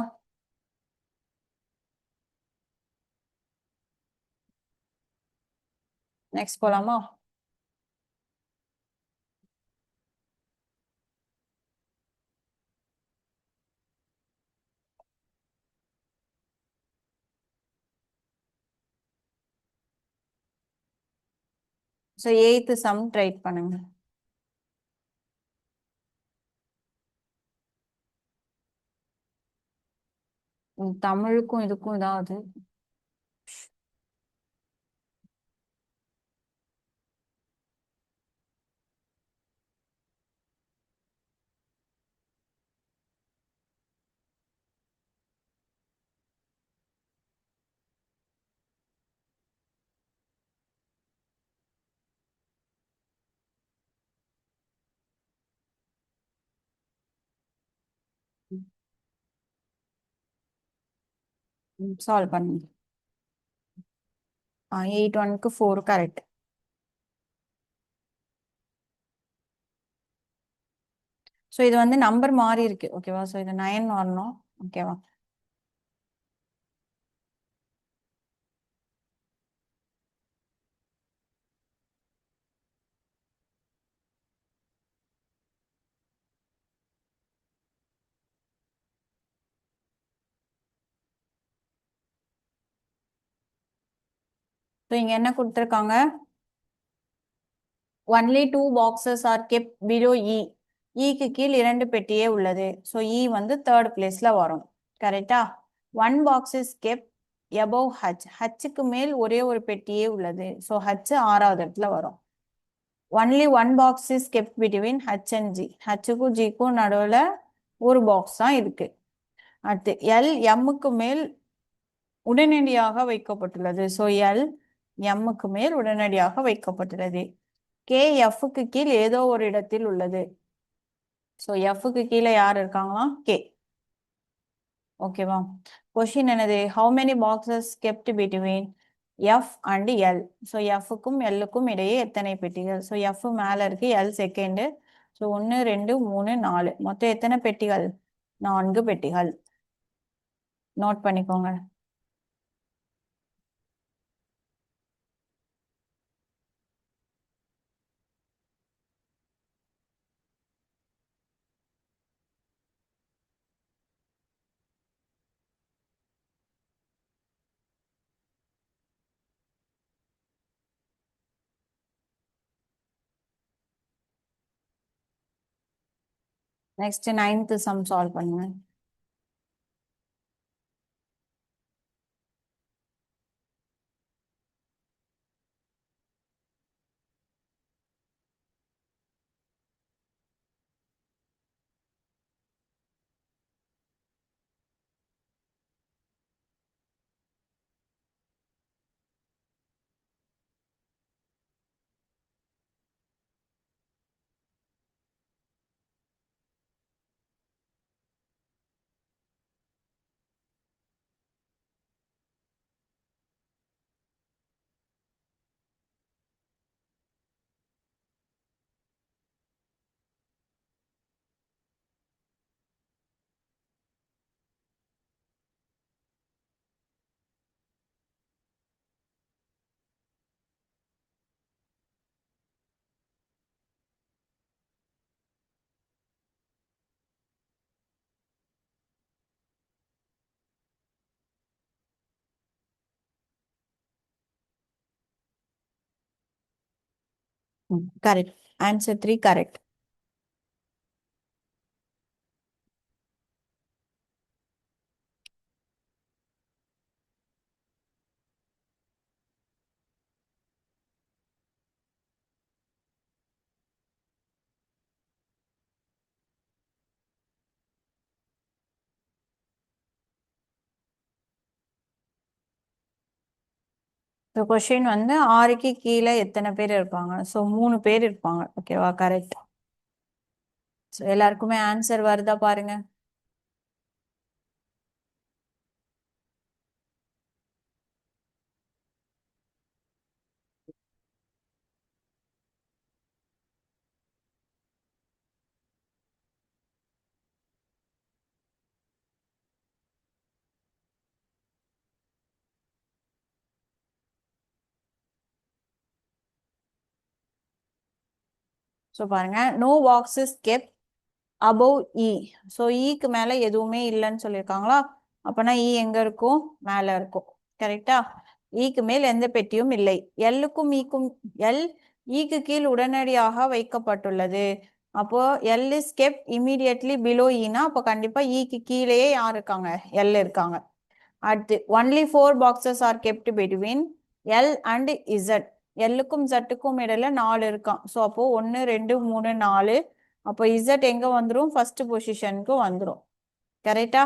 நெக்ஸ்ட் போலாமா? ஸோ எயித்து சம் ட்ரைட் பண்ணுங்க. தமிழுக்கும் இதுக்கும் ஏதாவது சால்வ் பண்ணுங்க. 8 1க்கு 4 கரெக்ட். ஸோ இது வந்து நம்பர் மாறி இருக்கு. ஓகேவா? ஸோ இது 9 வரணும். ஓகேவா? ஸோ இங்க என்ன கொடுத்துருக்காங்க? Only 2 boxes are kept below E. இக்கு கீழ் 2 பெட்டியே உள்ளது. ஸோ இ வந்து தேர்ட் பிளேஸ்ல வரும். கரெக்டா? 1 box is kept above H. ஹச்சுக்கு மேல் ஒரே ஒரு பெட்டியே உள்ளது. ஸோ ஹச் 6வது இடத்துல வரும். Only 1 box is kept between H and G. ஹச்சுக்கும் ஜிக்கும் நடுவில் ஒரு பாக்ஸ் தான் இருக்கு. அடுத்து எல் எம்முக்கு மேல் உடனடியாக வைக்கப்பட்டுள்ளது. ஸோ எல் எம்முக்கு மேல் உடனடியாக வைக்கப்பட்டுள்ளது. கே எஃப்க்கு கீழ் ஏதோ ஒரு இடத்தில் உள்ளது. ஸோ எஃப்க்கு கீழே யார் இருக்காங்களா? கே. ஓகேவா? கொஷின் என்னது? How many boxes kept between F and L. So எஃப்க்கும் எல்லுக்கும் இடையே எத்தனை பெட்டிகள்? ஸோ எஃப் மேல இருக்கு, எல் செகண்டு. ஸோ 1 2 3 4 மொத்தம் எத்தனை பெட்டிகள்? 4 பெட்டிகள். நோட் பண்ணிக்கோங்க. நெக்ஸ்ட் 9th சம் சால்வ் பண்ணுங்க. Correct. Answer 3 correct. So question வந்து 6க்கு கீழே எத்தனை பேர் இருப்பாங்க? ஸோ 3 பேர் இருப்பாங்க. ஓகேவா? கரெக்ட். ஸோ எல்லாருக்குமே ஆன்சர் வருதா பாருங்க. ஸோ பாருங்க, no box is kept above E. So இக்கு மேலே எதுவுமே இல்லைன்னு சொல்லியிருக்காங்களா? அப்போனா இ எங்க இருக்கும்? மேலே இருக்கும். கரெக்டா? இக்கு மேல் எந்த பெட்டியும் இல்லை. எல்லுக்கும் ஈக்கும் எல் இக்கு கீழ் உடனடியாக வைக்கப்பட்டுள்ளது. அப்போ L is kept immediately below ஈனா அப்போ கண்டிப்பா இக்கு கீழேயே யார் இருக்காங்க? எல் இருக்காங்க. அடுத்து only 4 boxes are kept between L and Z. எல்லுக்கும் ஜட்டுக்கும் இடையில 4 இருக்கான். ஸோ அப்போ 1 2 3 4. அப்போ இசட் எங்க வந்துடும்? ஃபர்ஸ்ட் பொசிஷனுக்கு வந்துடும். கரெக்டா?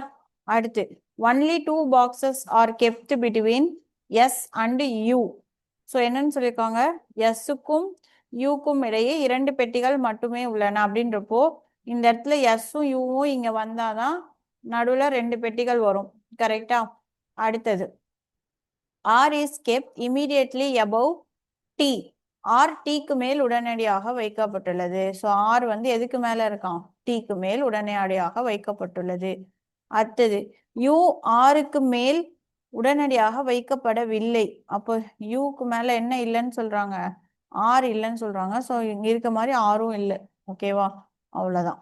அடுத்து only 2 boxes are kept between S and U. So என்னன்னு சொல்லியிருக்காங்க? எஸ்ஸுக்கும் யூக்கும் இடையே 2 பெட்டிகள் மட்டுமே உள்ளன அப்படின்றப்போ இந்த இடத்துல எஸ்ஸும் யூவும் இங்க வந்தாதான் நடுவுல 2 பெட்டிகள் வரும். கரெக்டா? அடுத்தது R is kept immediately above D. R டீக்கு மேல் உடனடியாக வைக்கப்பட்டுள்ளது. ஸோ ஆர் வந்து எதுக்கு மேல இருக்கான்? டீக்கு மேல் உடனடியாக வைக்கப்பட்டுள்ளது. அடுத்தது யூ ஆருக்கு மேல் உடனடியாக வைக்கப்படவில்லை. அப்போ யூக்கு மேல என்ன இல்லைன்னு சொல்றாங்க? ஆர் இல்லைன்னு சொல்றாங்க. ஸோ இங்க இருக்க மாதிரி ஆரும் இல்லை. ஓகேவா? அவ்வளவுதான்.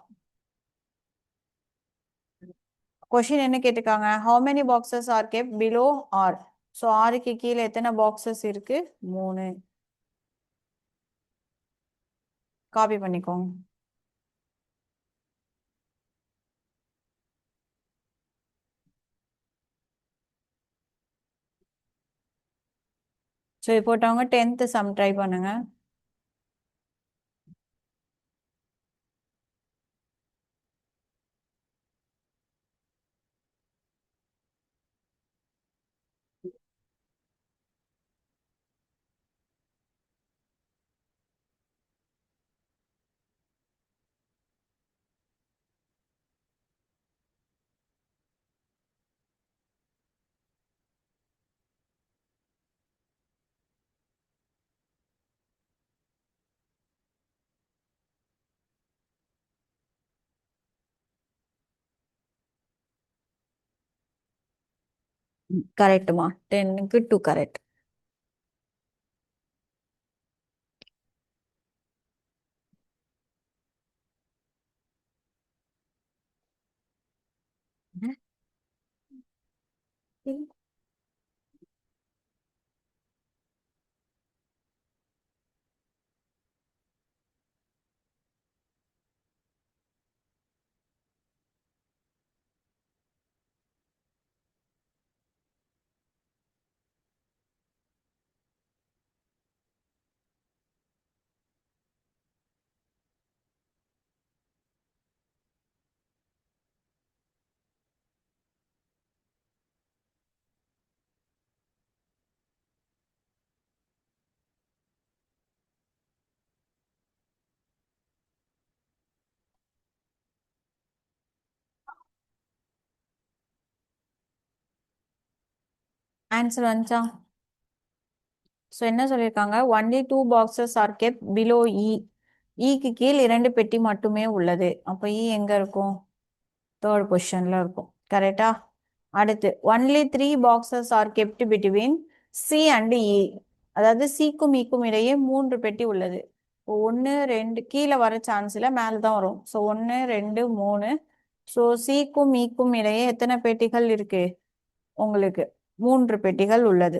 கொஷின் என்ன கேட்டிருக்காங்க? How many boxes are kept below R. So ஆருக்கு கீழே எத்தனை பாக்ஸஸ் இருக்கு? 3. காப்பி பண்ணிக்கோங்க. ஸோ போட்டவங்க 10th சம் ட்ரை பண்ணுங்க. கரெக்டுமா? 10க்கு 2 கரெக்ட். ஆன்சர் வந்துச்சா? ஸோ என்ன சொல்லியிருக்காங்க? Only 2 boxes are kept below E. இக்கு கீழ் 2 பெட்டி மட்டுமே உள்ளது. அப்போ இ எங்க இருக்கும்? 3rd பொசிஷன்ல இருக்கும். கரெக்டா? அடுத்து only 3 boxes are kept between C and E. அதாவது சிக்கும் இக்கும் இடையே 3 பெட்டி உள்ளது. 1 2 கீழே வர சான்ஸ் இல்லை, மேலே தான் வரும். ஸோ 1 2 3. ஸோ சிக்கும் இக்கும் இடையே எத்தனை பெட்டிகள் இருக்கு? உங்களுக்கு 3 பெட்டிகள் உள்ளது.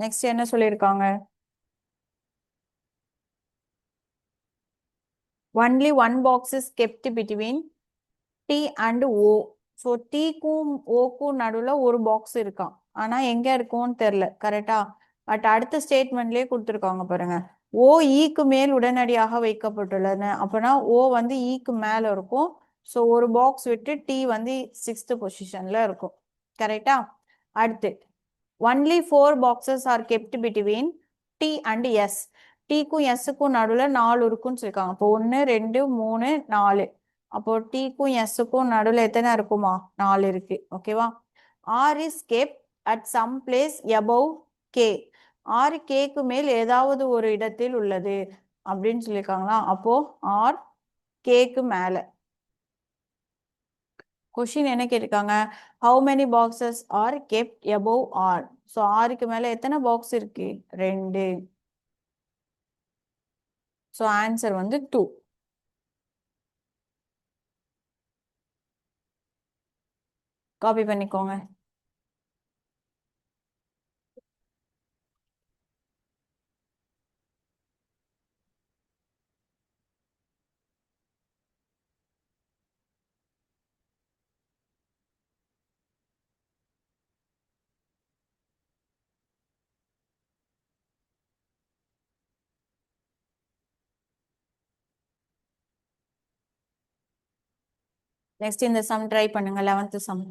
நெக்ஸ்ட் என்ன சொல்லியிருக்காங்க? Only 1 box is kept between D and O. So டீக்கும் ஓக்கும் நடுவில் ஒரு பாக்ஸ் இருக்கான். ஆனா எங்க இருக்கும்னு தெரியல. கரெக்டா? பட் அடுத்த ஸ்டேட்மெண்ட்லயே கொடுத்துருக்காங்க பாருங்க. ஓ ஈக்கு மேல் உடனடியாக வைக்கப்பட்டுள்ளன. அப்பனா ஓ வந்து ஈக்கு மேல இருக்கும். ஸோ ஒரு பாக்ஸ் விட்டு டி வந்து 6th பொசிஷன்ல இருக்கும். கரெக்டா? அடுத்து only 4 boxes are kept between D and S. டீக்கும் எஸ்ஸுக்கும் நடுவில் 4 இருக்குன்னு சொல்லியிருக்காங்க. அப்போ 1 2 3 4. அப்போ டீக்கும் எஸ்ஸுக்கும் நடுவில் எத்தனை இருக்குமா? 4 இருக்கு. ஓகேவா? R is kept at some place above K. R கேக்கு மேல் ஏதாவது ஒரு இடத்தில் உள்ளது அப்படின்னு சொல்லியிருக்காங்களா? அப்போ ஆர் கேக்கு மேல. கொஷின் என்ன கேட்டிருக்காங்க? How many boxes are kept above R? So ஆருக்கு மேல எத்தனை பாக்ஸ் இருக்கு? 2. ஸோ ஆன்சர் வந்து 2. காப்பி பண்ணிக்கோங்க. நெக்ஸ்ட் இந்த சம் ட்ரை பண்ணுங்க. 11th sum.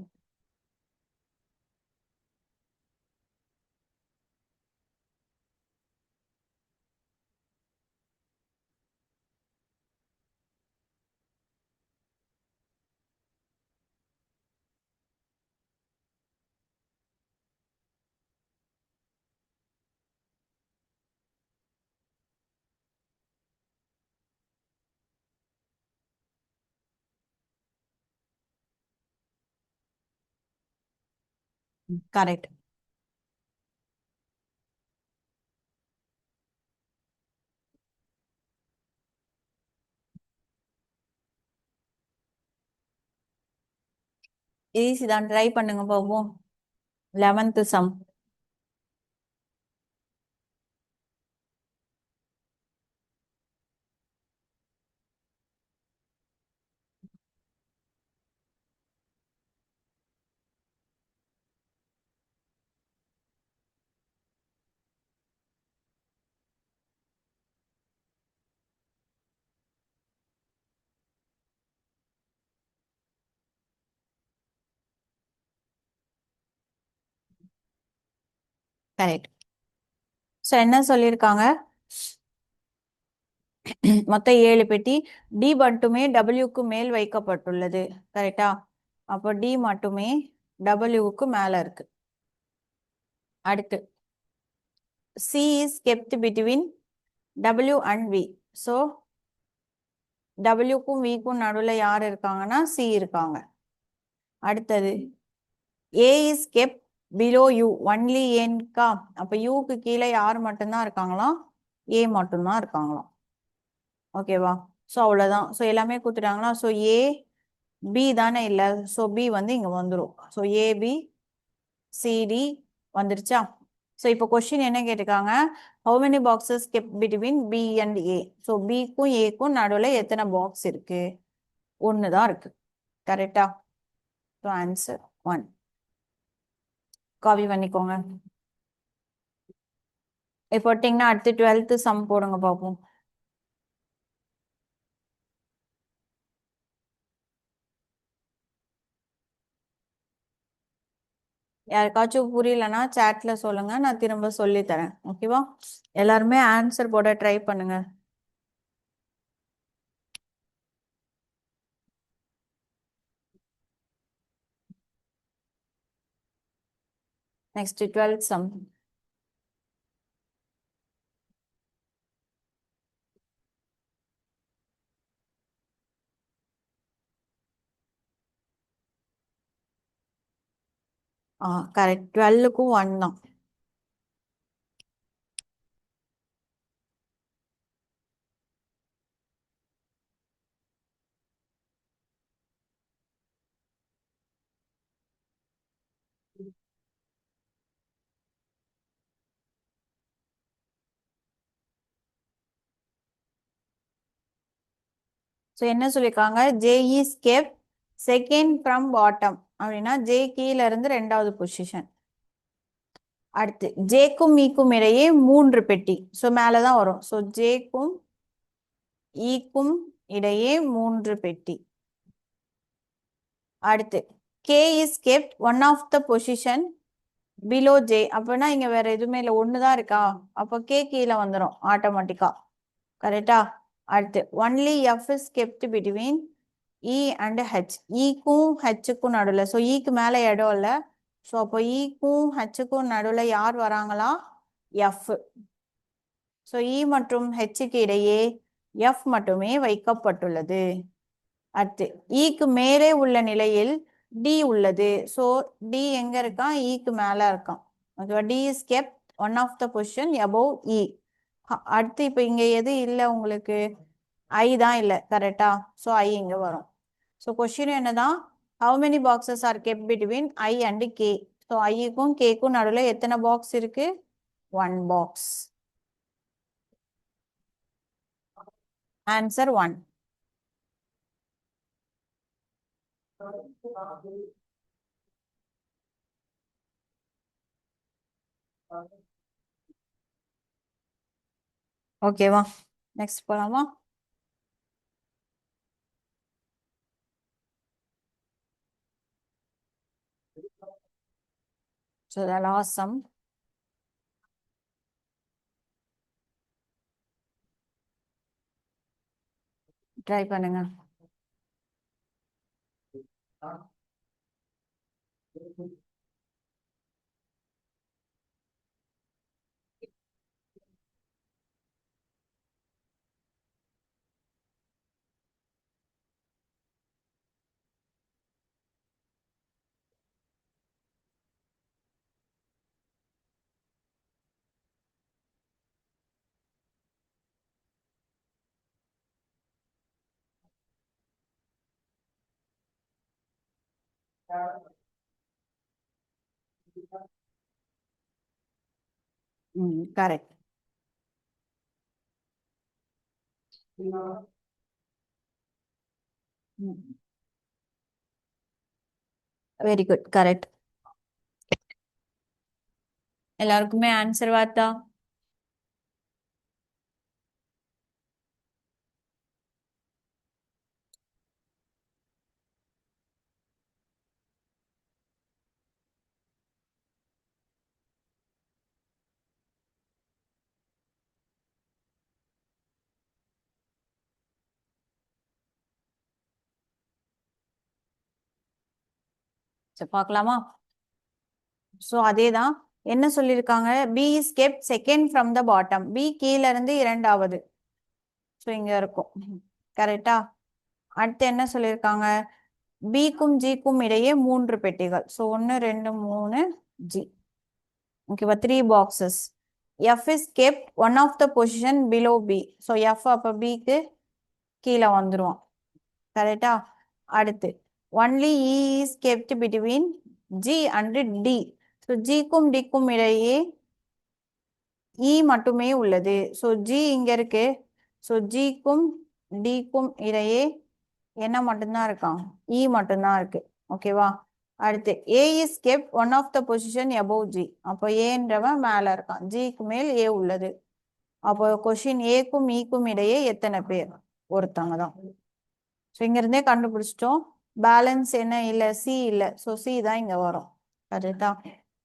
கரெக்ட். ஈஸி தான், ட்ரை பண்ணுங்க பாப்போம். 11th sum. கரெக்ட். ஸோ என்ன சொல்லியிருக்காங்க? மொத்தம் 7 பெட்டி. டி மட்டுமே டபிள்யூக்கு மேல் வைக்கப்பட்டுள்ளது. கரெக்டா? அப்போ டி மட்டுமே டபிள்யூக்கு மேல இருக்கு. அடுத்து C is kept between W and V. So டபிள்யூக்கும் விக்கும் நடுவில் யார் இருக்காங்கன்னா சி இருக்காங்க. அடுத்தது A is kept below U only ஏன்கா. அப்போ யூக்கு கீழே யார் மட்டும்தான் இருக்காங்களாம்? ஏ மட்டும்தான் இருக்காங்களாம். ஓகேவா? ஸோ அவ்வளோதான். ஸோ எல்லாமே கொடுத்துட்டாங்களா? ஸோ ஏ பி தானே இல்லை. ஸோ பி வந்து இங்கே வந்துடும். ஸோ ஏபி சிடி வந்துருச்சா? ஸோ இப்போ கொஸ்டின் என்ன கேட்டிருக்காங்க? How many boxes kept between B and A. So பிக்கும் ஏக்கும் நடுவில் எத்தனை பாக்ஸ் இருக்கு? 1 தான் இருக்கு. கரெக்டா? So answer 1. காப்பி பண்ணிக்கோங்க. இப்போ போட்டிங்கன்னா அடுத்து 12th சம் போடுங்க பார்ப்போம். யாருக்காச்சும் புரியலன்னா சாட்ல சொல்லுங்க, நான் திரும்ப சொல்லி தரேன். ஓகேவா? எல்லாருமே ஆன்சர் போட ட்ரை பண்ணுங்க. Next 12th some. கரெக்ட். 12க்கும் 1 தான். ஸோ என்ன சொல்லியிருக்காங்க? J is kept second from bottom. அப்படின்னா ஜே கீழே இருந்து 2வது பொசிஷன். அடுத்து ஜேக்கும் ஈக்கும் இடையே 3 பெட்டி. ஸோ மேலதான் வரும். ஸோ ஜேக்கும் ஈக்கும் இடையே 3 பெட்டி. அடுத்து K is kept one of the position below J. அப்படின்னா இங்க வேற எதுவுமே இல்லை, 1 தான் இருக்கா? அப்போ கே கீழே வந்துடும் ஆட்டோமேட்டிக்கா. கரெக்டா? அடுத்து only F is kept between E and H. ஈக்கும் ஹெச்சுக்கும் நடுவில். ஸோ ஈக்கு மேலே இடம் இல்லை. ஸோ அப்போ ஈக்கும் ஹெச்சுக்கும் நடுவில் யார் வராங்களா? எஃப். ஸோ இ மற்றும் ஹெச்சுக்கு இடையே எஃப் மட்டுமே வைக்கப்பட்டுள்ளது. அடுத்து ஈக்கு மேலே உள்ள நிலையில் டி உள்ளது. ஸோ டி எங்க இருக்கான்? ஈக்கு மேல இருக்கான். ஓகேவா? D is kept one of the position above E. அடுத்து இப்போ இங்க எது இல்லை உங்களுக்கு? ஐ தான் இல்லை, கரெக்டா? ஸோ ஐ இங்க வரும். ஸோ கொஸ்டின் என்னதான்? How many boxes are kept between I and K? So ஐக்கும் கேக்கும் நடுவில் எத்தனை பாக்ஸ் இருக்கு? One box. ஆன்சர் 1. ஓகேவா? நெக்ஸ்ட் போலாமா? So the last sum. Try பண்ணுங்க. கரெக்ட். Very good, correct. எல்லாருக்குமே ஆன்சர் வாத்தா? சரி பார்க்கலாமா? ஸோ அதே தான் என்ன சொல்லியிருக்காங்க? B is kept second from the bottom. B கீழ இருந்து இரண்டாவது. ஸோ இங்க இருக்கும், கரெக்டா? அடுத்து என்ன சொல்லியிருக்காங்க? பிக்கும் ஜிக்கும் இடையே 3 பெட்டிகள். So 1 2 3 G. ஓகேவா? 3 boxes. F is kept one of the position below B. So F அப்போ பிக்கு கீழே வந்துருவான், கரெக்டா? அடுத்து only E is kept between G and D. So ஜிக்கும் டிக்கும் இடையே இ மட்டுமே உள்ளது. ஸோ ஜி இங்க இருக்கு. ஸோ ஜிக்கும் டிக்கும் இடையே என்ன மட்டும்தான் இருக்கான்? இ மட்டும்தான் இருக்கு. ஓகேவா? அடுத்து A is kept one of the position above G. அப்போ ஏன்றவன் மேல இருக்கான், ஜிக்கு மேல் ஏ உள்ளது. அப்போ கொஸ்டின் ஏக்கும் ஈக்கும் இடையே எத்தனை பேர்? ஒருத்தவங்க தான். ஸோ இங்க இருந்தே கண்டுபிடிச்சிட்டோம். பேலன்ஸ் என்ன இல்லை? சி இல்லை. ஸோ சி தான் இங்க வரும், கரெக்டா?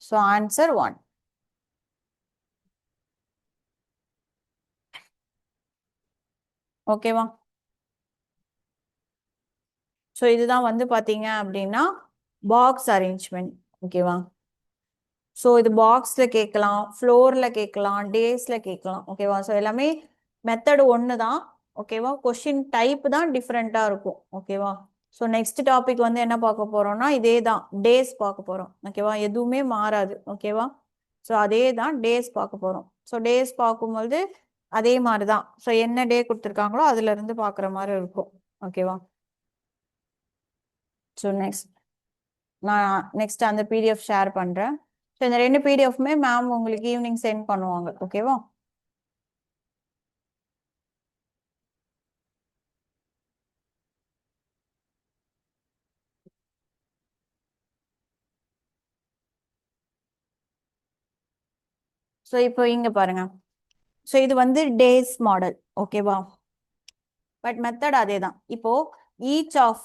So answer 1. ஓகேவா? ஸோ இதுதான் வந்து பார்த்தீங்க அப்படின்னா பாக்ஸ் அரேஞ்ச்மெண்ட். ஓகேவா? ஸோ இது பாக்ஸில் கேட்கலாம், ஃப்ளோரில் கேட்கலாம், டேஸில் கேட்கலாம். ஓகேவா? ஸோ எல்லாமே மெத்தடு ஒன்று தான். ஓகேவா? கொஷின் டைப் தான் டிஃப்ரெண்ட்டாக இருக்கும். ஓகேவா? ஸோ நெக்ஸ்ட் டாபிக் வந்து என்ன பார்க்க போகிறோம்னா இதே தான், டேஸ் பார்க்க போகிறோம். ஓகேவா? எதுவுமே மாறாது. ஓகேவா? ஸோ அதே தான் டேஸ் பார்க்க போகிறோம். ஸோ டேஸ் பார்க்கும்போது அதே மாதிரி தான். ஸோ என்ன டே கொடுத்துருக்காங்களோ அதுலேருந்து பார்க்குற மாதிரி இருக்கும். ஓகேவா? ஸோ நான் நெக்ஸ்ட் அந்த பிடிஎஃப் ஷேர் பண்ணுறேன். ஸோ இந்த 2 பிடிஎஃப்மே மேம் உங்களுக்கு ஈவினிங் சென்ட் பண்ணுவாங்க. ஓகேவா? ஸோ இப்போ இங்க பாருங்க. ஸோ இது வந்து டேஸ் மாடல். ஓகேவா? பட் மெத்தட் அதே தான். இப்போ ஈச் ஆஃப்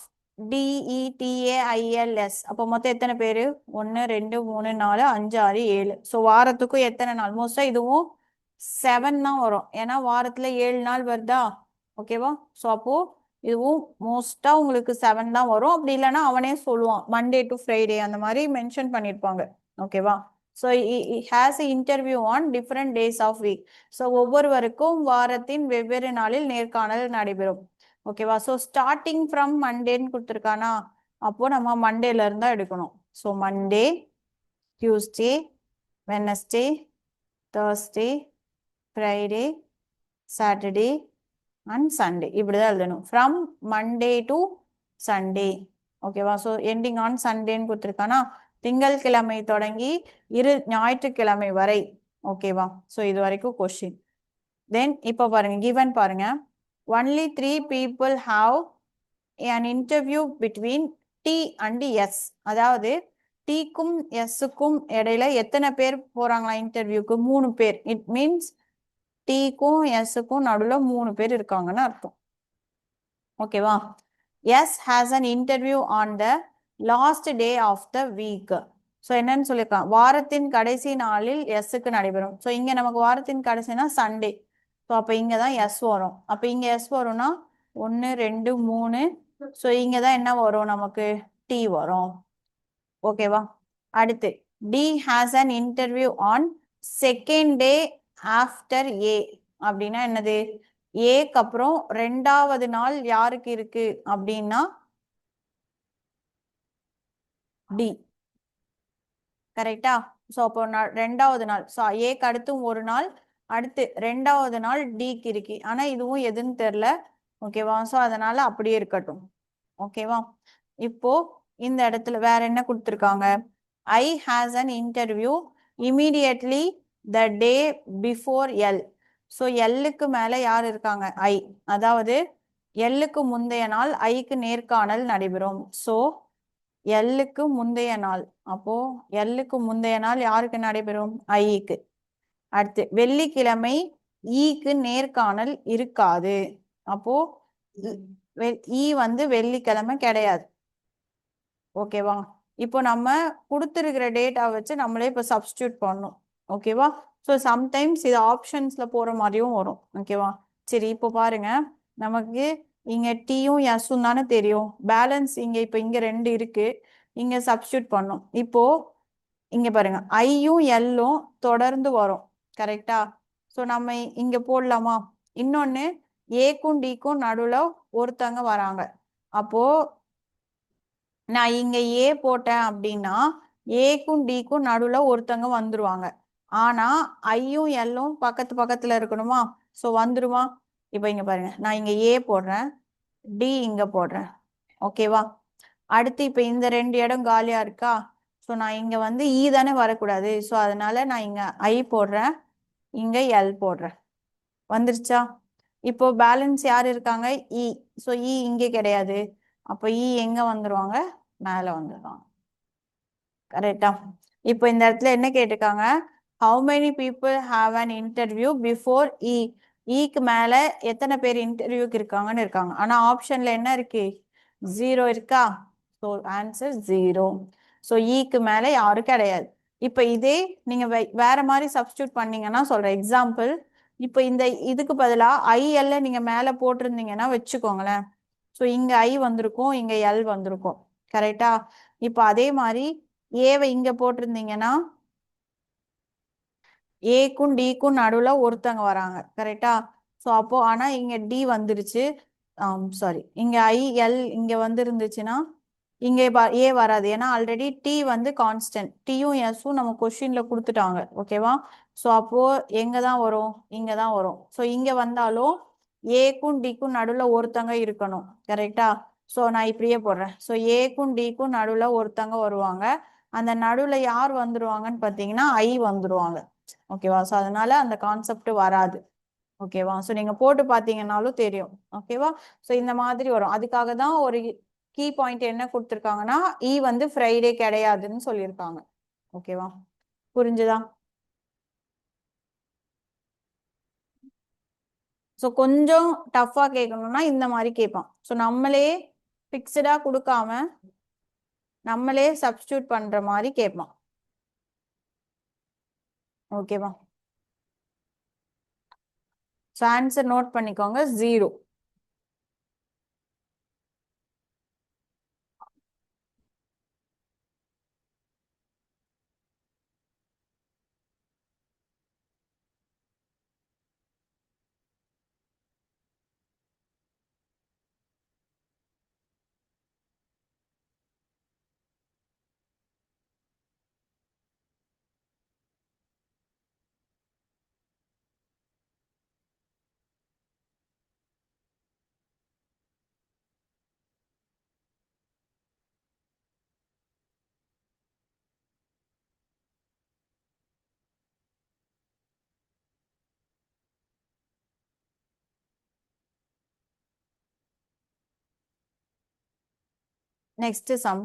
DETAILS அப்போ மொத்தம் எத்தனை பேர்? 1 2 3 4 5 6 7. ஸோ வாரத்துக்கும் எத்தனை நாள்? மோஸ்டா இதுவும் 7 தான் வரும், ஏன்னா வாரத்துல 7 நாள் வருதா? ஓகேவா? ஸோ அப்போ இதுவும் மோஸ்டா உங்களுக்கு 7 தான் வரும். அப்படி இல்லைன்னா அவனே சொல்லுவான் மண்டே டு ஃப்ரைடே அந்த மாதிரி மென்ஷன் பண்ணியிருப்பாங்க. ஓகேவா? So has interview on different days of week. So ஒவ்வொருவருக்கும் வாரத்தின் வெவ்வேறு நாளில் நேர்காணல் நடைபெறும். ஓகேவா? ஸோ ஸ்டார்டிங் ஃப்ரம் மண்டேன்னு கொடுத்துருக்கானா, அப்போ நம்ம மண்டேல இருந்தா எடுக்கணும். So Monday, Tuesday, Wednesday, Thursday, Friday, Saturday and Sunday இப்படிதான் எழுதணும். From Monday to Sunday. ஓகேவா? ஸோ எண்டிங் ஆன் சண்டேன்னு கொடுத்துருக்கானா, திங்கட்கிழமை தொடங்கி ஞாயிற்றுக்கிழமை வரை. ஓகேவா? ஸோ இது வரைக்கும் கொஸ்டின். தென் இப்போ பாருங்க, கிவன் பாருங்க. Only 3 people have an interview between T and S. அதாவது டீக்கும் எஸ்ஸுக்கும் இடையில எத்தனை பேர் போறாங்களா இன்டர்வியூக்கு? 3 பேர். இட் மீன்ஸ் டீக்கும் எஸ்ஸுக்கும் நடுவில் 3 பேர் இருக்காங்கன்னு அர்த்தம். ஓகேவா? S has an interview on the last day of the week. So என்னன்னு சொல்லியிருக்கான், வாரத்தின் கடைசி நாளில் எஸ்ஸுக்கு நடைபெறும். ஸோ இங்க நமக்கு வாரத்தின் கடைசினா சண்டே. ஸோ அப்போ இங்க தான் எஸ் வரும். அப்போ இங்க எஸ் வரும்னா 1 2 3. ஸோ இங்க தான் என்ன வரும் நமக்கு? டி வரும். ஓகேவா? அடுத்து D has an interview on second day after A. அப்படின்னா என்னது? ஏக்கு அப்புறம் 2வது நாள் யாருக்கு இருக்கு அப்படின்னா டி. கரெக்டா? ஸோ அப்போ 2வது நாள். ஸோ ஏக்கு அடுத்து ஒரு நாள், அடுத்து 2வது நாள் டிக்கு இருக்கு. ஆனா இதுவும் எதுன்னு தெரியல. ஓகேவா? ஸோ அதனால அப்படியே இருக்கட்டும். ஓகேவா? இப்போ இந்த இடத்துல வேற என்ன கொடுத்துருக்காங்க? I has an interview immediately the day before L. So எல்லுக்கு மேல யார் இருக்காங்க? ஐ. அதாவது எல்லுக்கு முந்தைய நாள் ஐக்கு நேர்காணல் நடைபெறும். ஸோ எல்லுக்கு முந்தைய நாள். அப்போ எல்லுக்கு முந்தைய நாள் யாருக்கு நடைபெறும்? ஐக்கு. அடுத்து வெள்ளிக்கிழமை ஈக்கு நேர்காணல் இருக்காது. அப்போ ஈ வந்து வெள்ளிக்கிழமை கிடையாது. ஓகேவா? இப்போ நம்ம கொடுத்துருக்கிற டேட்டா வச்சு நம்மளே இப்போ சப்ஸ்டியூட் பண்ணணும். ஓகேவா? ஸோ சம்டைம்ஸ் இது ஆப்ஷன்ஸ்ல போற மாதிரியும் வரும். ஓகேவா? சரி, இப்போ பாருங்க, நமக்கு இங்க டீயும் எஸ்ஸும் தானே தெரியும். பேலன்ஸ் இங்க இப்போ இங்க 2 இருக்கு. இங்க சப்ஸ்டியூட் பண்ணோம். இப்போ இங்க பாருங்க, ஐயும் எல்லும் தொடர்ந்து வரும். கரெக்டா? ஸோ நம்ம இங்க போடலாமா? இன்னொன்னு ஏக்கும் டிக்கும் நடுவுல ஒருத்தங்க வராங்க. அப்போ நான் இங்க ஏ போட்டேன் அப்படின்னா ஏக்கும் டிக்கும் நடுவுல ஒருத்தங்க வந்துருவாங்க. ஆனா ஐயும் எல்லும் பக்கத்து பக்கத்துல இருக்கணுமா? ஸோ வந்துருமா? இப்போ இங்க பாருங்க, நான் இங்க ஏ போடுறேன், டி இங்க போடுறேன். ஓகேவா? அடுத்து இப்ப இந்த 2 இடம் காலியா இருக்கா? ஸோ நான் இங்க வந்து இ தானே வரக்கூடாது. ஸோ அதனால நான் இங்க ஐ போடுறேன், இங்க எல் போடுறேன். வந்துருச்சா? இப்போ பேலன்ஸ் யார் இருக்காங்க? இ. ஸோ இ இங்க கிடையாது. அப்போ இ எங்க வந்துருவாங்க? மேல வந்துருவாங்க. கரெக்டா? இப்போ இந்த இடத்துல என்ன கேட்டிருக்காங்க? How many people have an interview before E. ஈக்கு மேல எத்தனை பேர் இன்டர்வியூக்கு இருக்காங்கன்னு இருக்காங்க. ஆனா ஆப்ஷன்ல என்ன இருக்கு? 0 இருக்கா? So answer 0. ஸோ ஈக்கு மேல யாரும் கிடையாது. இப்போ இதே நீங்க வேற மாதிரி சப்ஸ்டியூட் பண்ணீங்கன்னா சொல்றேன் எக்ஸாம்பிள். இப்போ இந்த இதுக்கு பதிலா ஐ எல்ல நீங்க மேல போட்டிருந்தீங்கன்னா வச்சுக்கோங்களேன். ஸோ இங்க ஐ வந்திருக்கும், இங்க எல் வந்திருக்கும். கரெக்டா? இப்போ அதே மாதிரி ஏவை இங்க போட்டிருந்தீங்கன்னா ஏக்கும் டிக்கும் நடுவுல ஒருத்தங்க வராங்க. கரெக்டா? ஸோ அப்போ ஆனா இங்க டி வந்துருச்சு. சாரி, இங்க ஐ எல் இங்க வந்து இருந்துச்சுன்னா இங்க ஏ வராது. ஏன்னா ஆல்ரெடி டி வந்து கான்ஸ்டன்ட். டியும் எஸும் நம்ம கொஸ்டின்ல கொடுத்துட்டாங்க. ஓகேவா? ஸோ அப்போ எங்க தான் வரும்? இங்க தான் வரும். ஸோ இங்க வந்தாலும் ஏக்கும் டிக்கும் நடுவுல ஒருத்தங்க இருக்கணும். கரெக்டா? ஸோ நான் இப்படியே போடுறேன். ஸோ ஏக்கும் டிக்கும் நடுவுல ஒருத்தங்க வருவாங்க. அந்த நடுவுல யார் வந்துருவாங்கன்னு பார்த்தீங்கன்னா ஐ வந்துருவாங்க. ஓகேவா? ஸோ அதனால அந்த கான்செப்ட் வராது. ஓகேவா? ஸோ நீங்க போட்டு பார்த்தீங்கன்னாலும் தெரியும். ஓகேவா? ஸோ இந்த மாதிரி வரும். அதுக்காக தான் ஒரு கீ பாயிண்ட் என்ன கொடுத்துருக்காங்கன்னா இ வந்து ஃப்ரைடே கிடையாதுன்னு சொல்லியிருக்காங்க. ஓகேவா? புரிஞ்சுதா? ஸோ கொஞ்சம் டஃபா கேட்கணும்னா இந்த மாதிரி கேட்பான். ஸோ நம்மளே ஃபிக்ஸ்டா கொடுக்காம நம்மளே சப்ஸ்டியூட் பண்ற மாதிரி கேட்பான். ஓகேவா? ஸோ ஆன்சர் நோட் பண்ணிக்கோங்க, 0. next sum.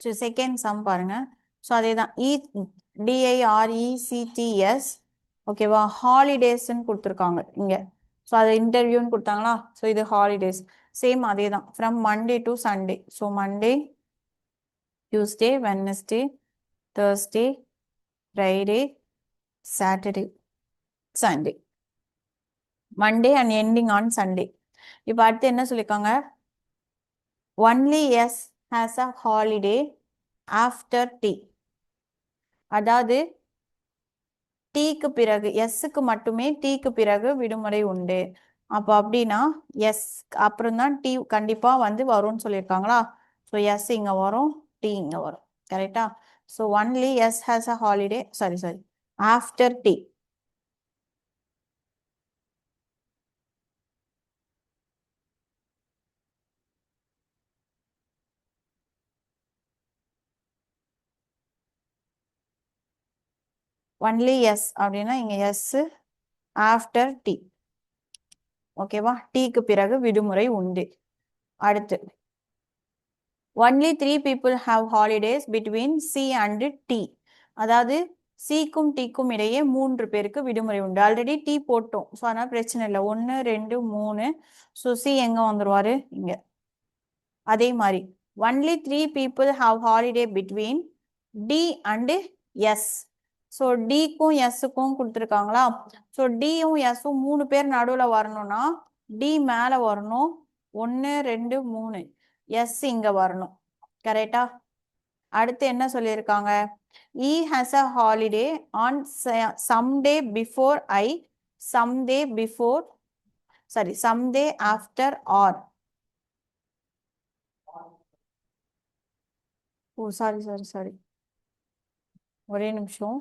So second sum பாருங்க. ஸோ அதே தான் DIRECTS ஓகேவா ஹாலிடேஸ்ன்னு கொடுத்துருக்காங்க இங்கே. ஸோ அது இன்டர்வியூன்னு கொடுத்தாங்களா. ஸோ இது ஹாலிடேஸ் சேம் அதே தான் from Monday to Sunday. So Monday, Tuesday, Wednesday, Thursday, Friday, Saturday, Sunday. Monday and ending on Sunday. இப்போ அடுத்து என்ன சொல்லியிருக்காங்க, only S has a holiday after D. அதாவது டீக்கு பிறகு, எஸ்ஸுக்கு மட்டுமே டீக்கு பிறகு விடுமுறை உண்டு. அப்போ அப்படின்னா எஸ் அப்புறம் தான் டி கண்டிப்பா வந்து வரும்னு சொல்லியிருக்காங்களா. ஸோ எஸ் இங்க வரும், டி இங்க வரும். கரெக்டா. So only S has a holiday, sorry sorry, after D. Only S அப்படின்னா இங்க எஸ் ஆஃப்டர் டி. ஓகேவா, டீக்கு பிறகு விடுமுறை உண்டு. அடுத்து only 3 people have holidays between C and T. அதாவது சிக்கும் டிக்கும் இடையே 3 பேருக்கு விடுமுறை உண்டு. ஆல்ரெடி டி போட்டோம், ஸோ அதனால பிரச்சனை இல்லை. 1 2 3. ஸோ சி எங்க வந்துருவாரு இங்க. அதே மாதிரி ஒன்லி 3 people have holiday between D and S. So டிக்கும் எஸ்ஸுக்கும் கொடுத்துருக்காங்களா. ஸோ டியும் எஸ்ஸும் 3 பேர் நடுவில் வரணும்னா டி மேலே வரணும், 1 2 3, எஸ் இங்க வரணும். கரெக்டா. அடுத்து என்ன சொல்லியிருக்காங்க, E has a holiday on someday before I, someday before, sorry, someday after or. Oh sorry sorry sorry, ஒரே நிமிஷம்.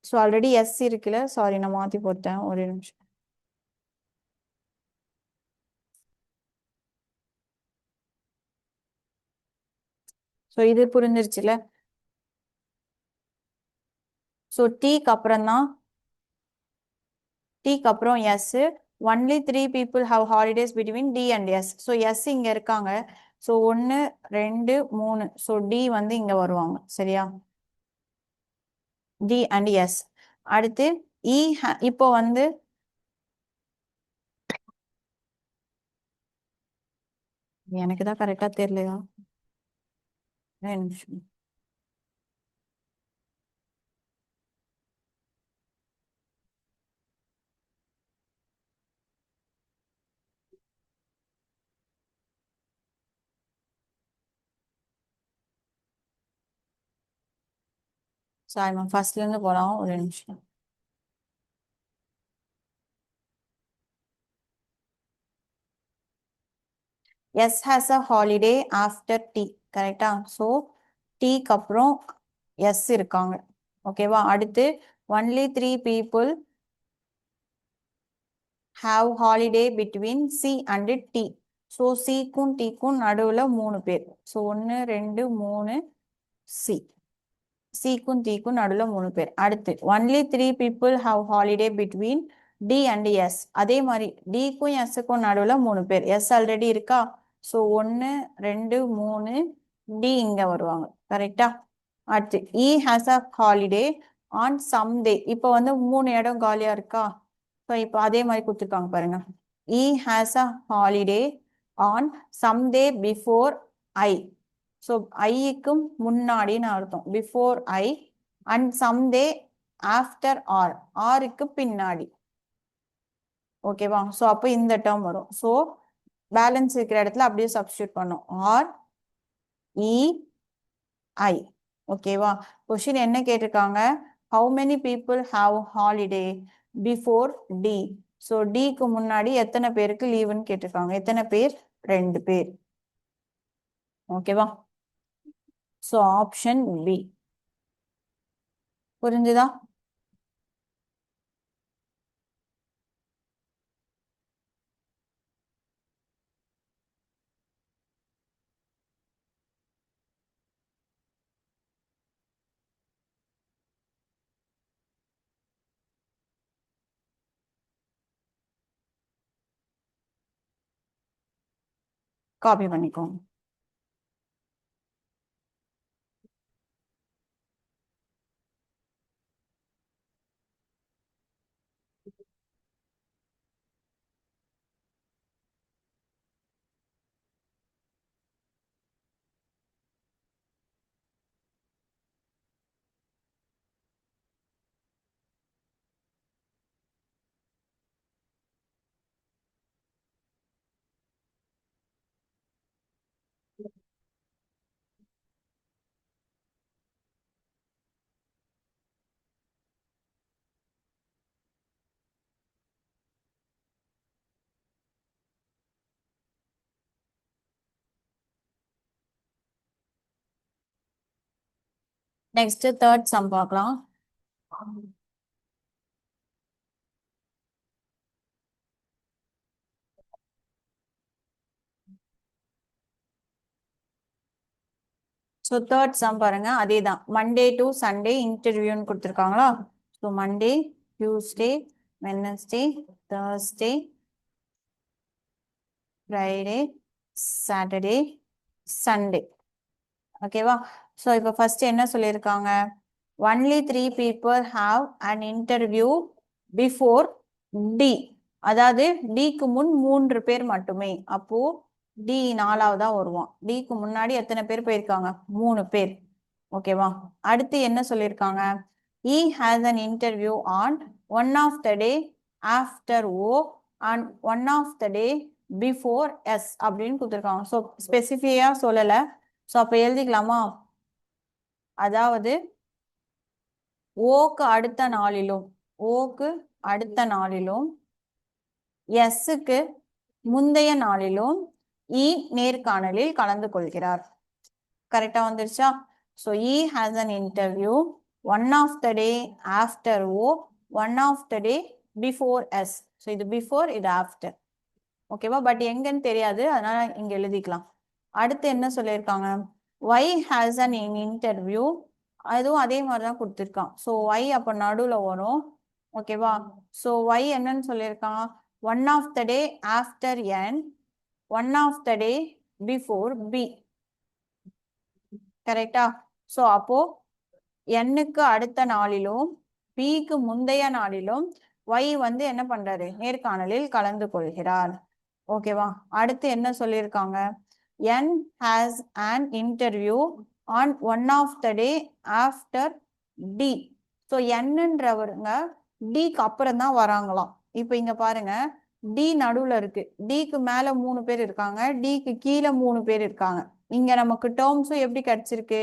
ஸோ ஆல்ரெடி எஸ் இருக்குல்ல, சாரி நான் மாற்றி போட்டேன், ஒரே நிமிஷம். ஸோ இது புரிஞ்சிருச்சுல. ஸோ டீக்கு அப்புறம் தான், டீக்கு அப்புறம் எஸ். ஒன்லி 3 people have holidays between D and S. So S இங்க இருக்காங்க. ஸோ 1 2 3. ஸோ டி வந்து இங்க வருவாங்க. சரியா, டி அண்ட் எஸ். அடுத்து இ இப்போ வந்து எனக்கு தான் கரெக்டா தெரியலையா, ஒரே நிமிஷம். சாரி மேம், ஃபர்ஸ்ட்ல இருந்து போலாம், ஒரு நிமிஷம். S has a holiday after D. கரெக்டா. ஸோ டீக்கு அப்புறம் எஸ் இருக்காங்க. ஓகேவா. அடுத்து only 3 people have holiday between C and T. So சிக்கும் டிக்கும் நடுவில் 3 பேர். ஸோ 1 2 3 சி. சிக்கும் டிக்கும் நடுவில் 3 பேர். அடுத்து only 3 people have holiday between D and S. அதே மாதிரி டிக்கும் எஸ்ஸுக்கும் நடுவில் 3 பேர். எஸ் ஆல்ரெடி இருக்கா. ஸோ 1 2 3, டி இங்க வருவாங்க. கரெக்டா. அடுத்து இ has a holiday on someday. இப்போ வந்து 3 இடம் காலியா இருக்கா. ஸோ இப்போ அதே மாதிரி கொடுத்துருக்காங்க பாருங்க. E has a holiday on someday before I. So ஐக்கும் முன்னாடின்னு அர்த்தம், before I. And someday after R, ஆருக்கு பின்னாடி. ஓகேவா. ஸோ அப்போ இந்த டேர்ம் வரும். ஸோ பேலன்ஸ் இருக்கிற இடத்துல அப்படியே சப்ஸ்டியூட் பண்ணும், ஆர் இ ஐ. ஓகேவா. கொஸ்டின் என்ன கேட்டிருக்காங்க, how many people have holiday before D. So டிக்கு முன்னாடி எத்தனை பேருக்கு லீவுன்னு கேட்டிருக்காங்க. எத்தனை பேர், 2 பேர். ஓகேவா. So option B. புரிஞ்சுதா. காப்பி பண்ணிக்கோங்க. நெக்ஸ்ட் தேர்ட் சம் பார்க்கலாம். ஸோ தேர்ட் சம் பாருங்க, அதே தான். மண்டே டு சண்டே இன்டர்வியூன்னு கொடுத்துருக்காங்களா? So Monday, Tuesday, Wednesday, Thursday, Friday, Saturday, Sunday. ஓகேவா? ஸோ இப்போ ஃபர்ஸ்ட் என்ன சொல்லியிருக்காங்க? Only 3 people have an interview before D. அதாவது டிக்கு முன் 3 பேர் மட்டுமே. அப்போ டி 4வதா வருவான். டிக்கு முன்னாடி எத்தனை பேர் போயிருக்காங்க? 3 பேர். ஓகேவா? அடுத்து என்ன சொல்லியிருக்காங்க? he has an interview on one of the day after O and one of the day before S அப்படின்னு கொடுத்துருக்காங்க. ஸோ ஸ்பெசிஃபியா சொல்லல. ஸோ அப்ப எழுதிக்கலாமா? அதாவது ஓக்கு அடுத்த நாளிலும், ஓக்கு அடுத்த நாளிலும், எஸ்ஸுக்கு முந்தைய நாளிலும் இ நேர்காணலில் கலந்து கொள்கிறார். கரெக்டா வந்துருச்சா? So E has an interview one of the day after O, one of the day before S. So இது பிஃபோர், இது ஆஃப்டர். ஓகேவா? பட் எங்கன்னு தெரியாது, அதனால இங்க எழுதிக்கலாம். அடுத்து என்ன சொல்லியிருக்காங்க? ஒய் ஹாஸ் அன் இன்டர்வியூ, அதுவும் அதே மாதிரி தான் கொடுத்துருக்கான். ஸோ ஒய் அப்போ நடுவில் வரும். ஓகேவா? ஸோ ஒய் என்னன்னு சொல்லியிருக்கான்? One of the day after N, one of the day before P. கரெக்டா? ஸோ அப்போ எண்ணுக்கு அடுத்த நாளிலும் பிக்கு முந்தைய நாளிலும் ஒய் வந்து என்ன பண்றாரு? நேர்காணலில் கலந்து கொள்கிறார். ஓகேவா? அடுத்து என்ன சொல்லியிருக்காங்க? N has an interview on one of the day after D. So என்னன்றவருங்க டிக்கு அப்புறம் தான் வராங்களாம். இப்போ இங்க பாருங்க, டி நடுவுல இருக்கு, டிக்கு மேல 3 பேர் இருக்காங்க, டிக்கு கீழே 3 பேர் இருக்காங்க. இங்க நமக்கு டேர்ம்ஸும் எப்படி கிடைச்சிருக்கு?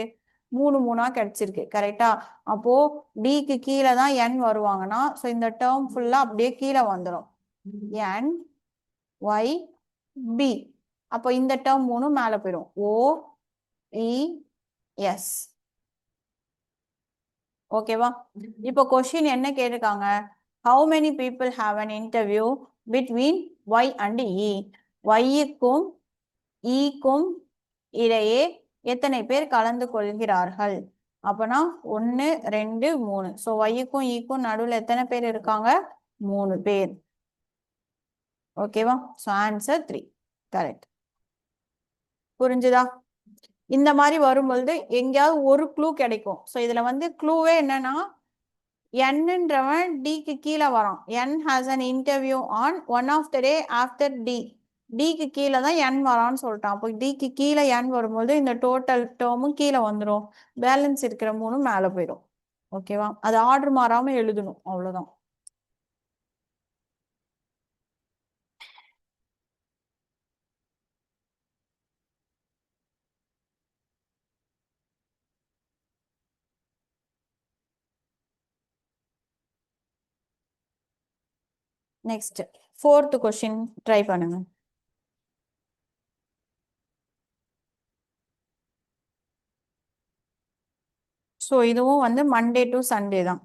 3 3ஆ கிடைச்சிருக்கு. கரெக்டா? அப்போ டிக்கு கீழே தான் என் வருவாங்கன்னா, ஸோ இந்த டேர்ம் ஃபுல்லா அப்படியே கீழே வந்துடும். N Y P. அப்போ இந்த டேர்ம் 3 மேல போயிடும். O E S. ஓகேவா? இப்போ கொஸ்டின் என்ன கேட்டிருக்காங்க? How many people have an interview between Y and E. ஒய்க்கும் ஈக்கும் இடையே எத்தனை பேர் கலந்து கொள்கிறார்கள்? அப்பனா 1 2 3. ஸோ ஒய்க்கும் ஈக்கும் நடுவில் எத்தனை பேர் இருக்காங்க? 3 பேர். ஓகேவா? So answer 3. கரெக்ட். புரிஞ்சுதா? இந்த மாதிரி வரும்பொழுது எங்கேயாவது ஒரு க்ளூ கிடைக்கும். ஸோ இதுல வந்து க்ளூவே என்னன்னா, என்னன்றவன் டிக்கு கீழே வரான். N has an interview on one of the day after D. டிக்கு கீழே தான் என் வரான்னு சொல்லிட்டான். அப்போ டிக்கு கீழே என் வரும்போது இந்த டோட்டல் டேர்மும் கீழே வந்துடும், பேலன்ஸ் இருக்கிற 3 மேலே போயிடும். ஓகேவா? அது ஆர்டர் மாறாம எழுதணும், அவ்வளவுதான். நெக்ஸ்ட் ஃபோர்த் கொஸ்டின் ட்ரை பண்ணுங்க. ஸோ இதுவும் வந்து மண்டே டு சண்டே தான்.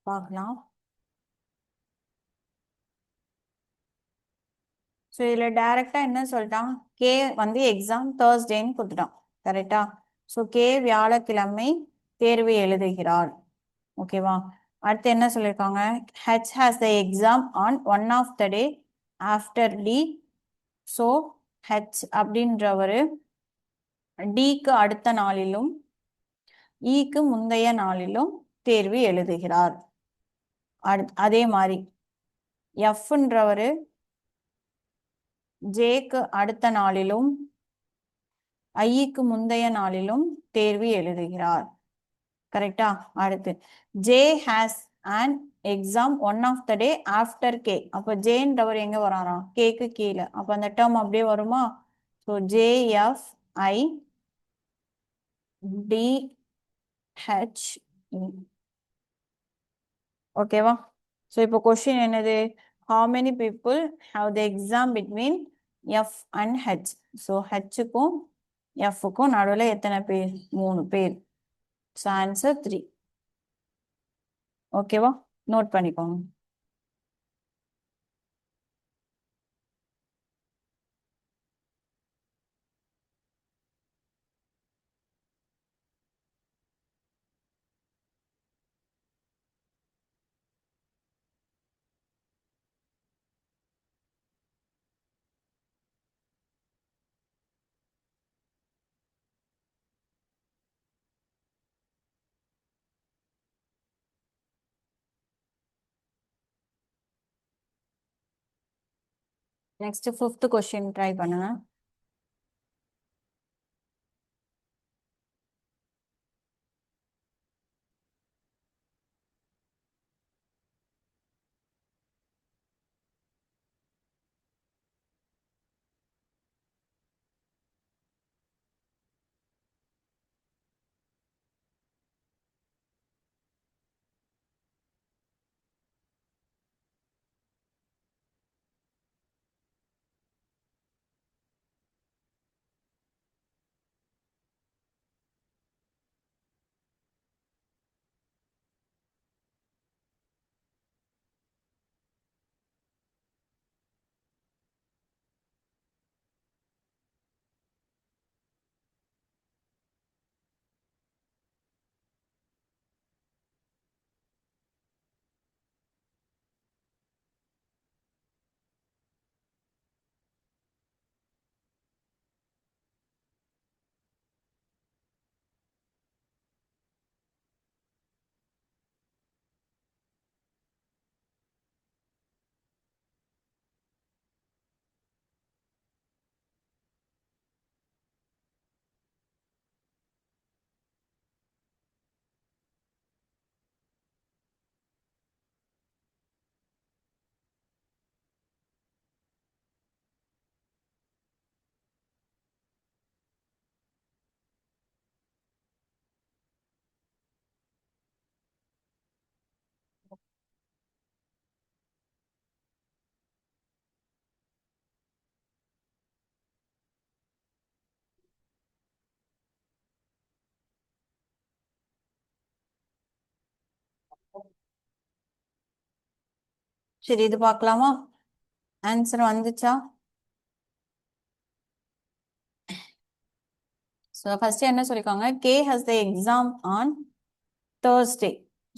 பார்க்கலாம். ஸோ இதில் டைரெக்டாக என்ன சொல்லிட்டான், கே வந்து எக்ஸாம் தேர்ஸ்டேன்னு கொடுத்துட்டான். கரெக்டா? ஸோ கே வியாழக்கிழமை தேர்வு எழுதுகிறார். ஓகேவா? அடுத்து என்ன சொல்லியிருக்காங்க, H has the exam on one of the day after D. So H அப்படின்றவர் டிக்கு அடுத்த நாளிலும் இக்கு முந்தைய நாளிலும் தேர்வு எழுதுகிறார். அதே மாதிரி எஃப்ன்றவர் ஜேக்கு அடுத்த நாளிலும் ஐக்கு முந்தைய நாளிலும் தேர்வு எழுதுகிறார். கரெக்டா? அடுத்து J has and exam one of the day after K. அப்போ ஜேன்றவர் எங்க வராராம், கேக்கு கீழே. அப்போ அந்த டேர்ம் அப்படியே வருமா? ஸோ ஜேஎஃப் ஐ டி ஹெச். ஓகேவா? ஸோ இப்போ கொஸ்டின் என்னது, how many people have the exam between F and H? So ஹெச்சுக்கும் எஃப்க்கும் நடுவில் எத்தனை பேர்? 3 பேர். So answer 3. ஓகேவா? நோட் பண்ணிக்கோங்க. நெக்ஸ்ட் 5th கொஸ்டின் ட்ரை பண்ணுங்க. சரி, இது பார்க்கலாமா? ஆன்சர் வந்துச்சா? ஸோ ஃபர்ஸ்ட் என்ன சொல்லியிருக்காங்க, K has the exam on Thursday.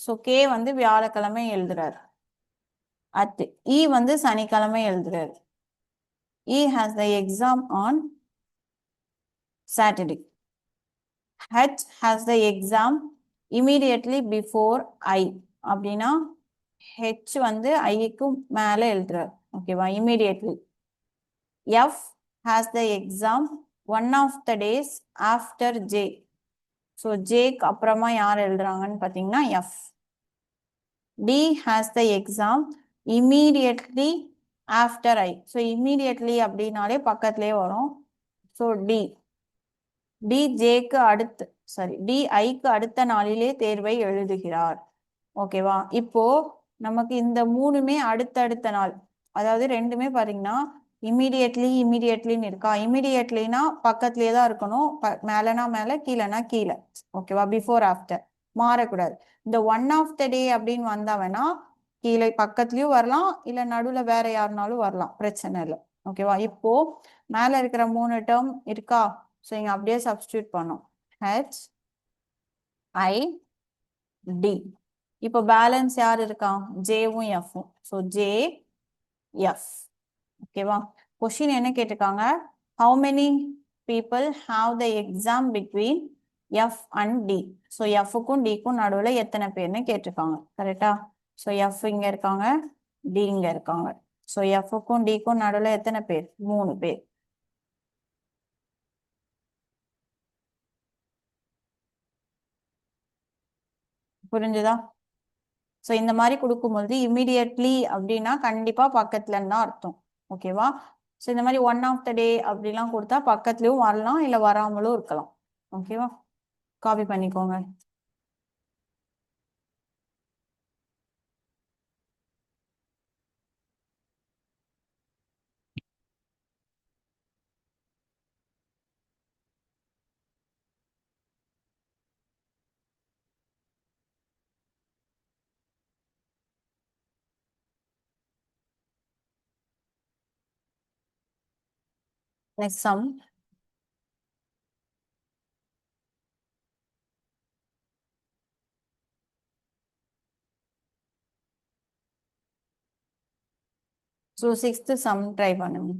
So K வந்து வியாழக்கிழமை எழுதுறாரு. அடுத்து இ வந்து சனிக்கிழமை எழுதுறாரு. E has the exam on Saturday. H has the exam immediately before I. அப்படின்னா ஹெச் வந்து ஐக்கு மேலே எழுதுறாரு. ஓகேவா? Immediately. F has the exam one of the days after J. So ஜேக்கு அப்புறமா யார் எழுதுறாங்கன்னு பார்த்தீங்கன்னா F. D has the exam immediately after I. So immediately அப்படின்னாலே பக்கத்துலேயே வரும். So D. டி ஜேக்கு அடுத்து, சாரி, டி ஐக்கு அடுத்த நாளிலே தேர்வை எழுதுகிறார். ஓகேவா? இப்போ நமக்கு இந்த 3மே அடுத்தடுத்த நாள், அதாவது ரெண்டுமே பாத்தீங்கன்னா இமீடியட்லி இமீடியட்லின்னு இருக்கா. இமீடியட்லினா பக்கத்துலேயே தான் இருக்கணும், மேலனா மேல கீழேனா கீழே. ஓகேவா? Before after. மாறக்கூடாது. இந்த ஒன் ஆஃப் த டே அப்படின்னு வந்தா வேணா கீழே பக்கத்துலயும் வரலாம், இல்ல நடுவுல வேற யாருனாலும் வரலாம், பிரச்சனை இல்லை. ஓகேவா? இப்போ மேல இருக்கிற 3 டேர்ம் இருக்கா? ஸோ இங்க அப்படியே சப்ஸ்டியூட் பண்ணோம். H I D. இப்போ பேலன்ஸ் யார் இருக்கா? ஜேவும் எஃப்பும். So J F. ஓகேவா? கொஸ்டின் என்ன கேட்டிருக்காங்க? How many people have the exam between F and D. So எஃப்க்கும் டிக்கும் நடுவில் எத்தனை பேர்னு கேட்டிருக்காங்க. கரெக்டா? ஸோ எஃப் இங்க இருக்காங்க, டி இங்க இருக்காங்க. ஸோ எஃப்க்கும் டிக்கும் நடுவில் எத்தனை பேர்? 3 பேர். புரிஞ்சுதா? ஸோ இந்த மாதிரி கொடுக்கும்போது இம்மிடியட்லி அப்படின்னா கண்டிப்பா பக்கத்துல இருந்தா அர்த்தம். ஓகேவா? ஸோ இந்த மாதிரி ஒன் ஆஃப் த டே அப்படிலாம் கொடுத்தா பக்கத்துலயும் வரலாம், இல்ல வராமலும் இருக்கலாம். ஓகேவா? காப்பி பண்ணிக்கோங்க. Next sum. So sixth sum try பண்ணுங்க.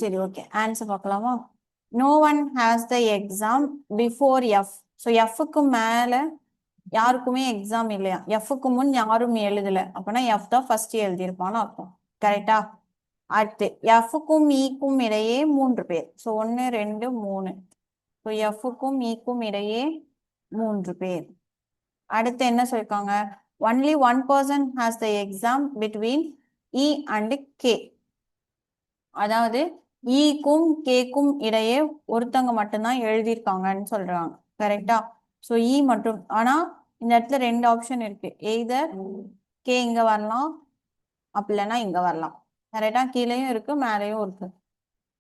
சரி, ஓகே. ஆன்சர் பார்க்கலாமா? No one has the exam before F. So எஃப்க்கு மேல யாருக்குமே எக்ஸாம் இல்லையா? எஃப்க்கு முன் யாரும் எழுதல, அப்பனா எஃப் தான் ஃபர்ஸ்ட் எழுதியிருப்பான்னு அர்த்தம். கரெக்டா? அடுத்து எஃப்க்கும் ஈக்கும் இடையே 3 பேர். ஸோ 1 2 3. ஸோ எஃப்க்கும் ஈக்கும் இடையே 3 பேர். அடுத்து என்ன சொல்லிருக்காங்க? Only one person has the exam between E and K. அதாவது ஈக்கும் கேக்கும் இடையே ஒருத்தவங்க மட்டும்தான் எழுதியிருக்காங்கன்னு சொல்றாங்க. கரெக்டா? ஸோ இ மட்டும். ஆனா இந்த இடத்துல 2 ஆப்ஷன் இருக்கு. எய்தர் கே இங்க வரலாம், அப்படி இல்லைன்னா இங்க வரலாம். கரெக்டா? கீழேயும் இருக்கு, மேலேயும் இருக்கு.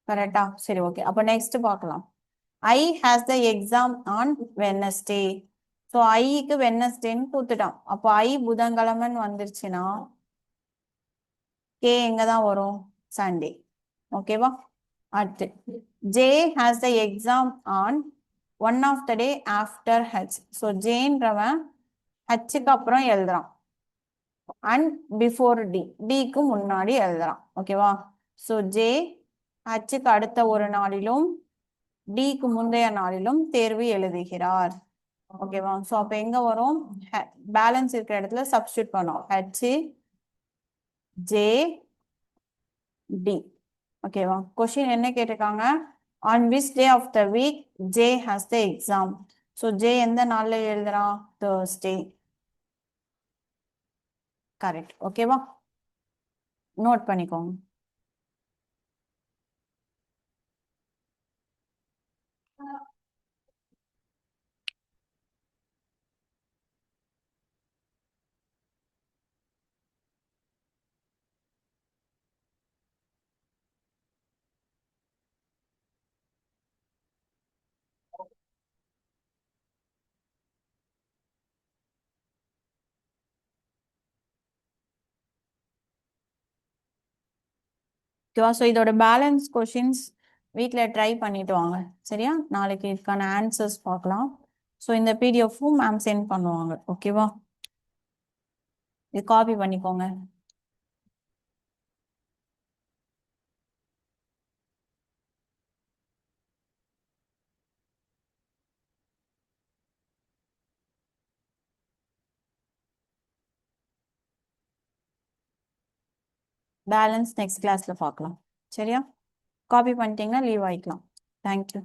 கரெக்டா? சரி, ஓகே. அப்ப நெக்ஸ்ட் பார்க்கலாம். I has the exam on Wednesday. So ஐக்கு வெனஸ்டேன்னு கொடுத்துட்டான். அப்போ ஐ புதன்கிழமைன்னு வந்துருச்சுன்னா கே எங்க தான் வரும்? சண்டே. ஓகேவா? அடுத்து J has the exam on one of the day after H. So ஜேன்றவன் ஹெச்சுக்கு அப்புறம் எழுதுறான் அண்ட் பிஃபோர் டி. டிக்கு முன்னாடி எழுதுறான். ஓகேவா? ஸோ ஜே ஹெச்சுக்கு அடுத்த ஒரு நாளிலும் டிக்கு முந்தைய நாளிலும் தேர்வு எழுதுகிறார். ஓகேவா? ஸோ அப்போ எங்க வரும்? பேலன்ஸ் இருக்கிற இடத்துல சப்ஸ்டியூட் பண்ணோம். H J D. ஓகேவா? கொஸ்டின் என்ன கேட்டிருக்காங்க? On which day of the week J has the exam. So J எந்த நாள்ல எழுதுறான்? தேர்ஸ்டே. கரெக்ட். ஓகேவா? நோட் பண்ணிக்கோங்க. ஓகேவா? ஸோ இதோட பேலன்ஸ் கொஷின்ஸ் வீட்டில் ட்ரை பண்ணிட்டு வாங்க. சரியா? நாளைக்கு இதுக்கான ஆன்சர்ஸ் பார்க்கலாம். ஸோ இந்த பிடிஎஃப்பும் மேம் சென்ட் பண்ணுவாங்க. ஓகேவா? இது காப்பி பண்ணிக்கோங்க. பேலன்ஸ் நெக்ஸ்ட் கிளாஸ்ல பார்க்கலாம். சரியா? காப்பி பண்ணிட்டீங்கன்னா லீவ் ஆகிக்கலாம். தேங்க்யூ.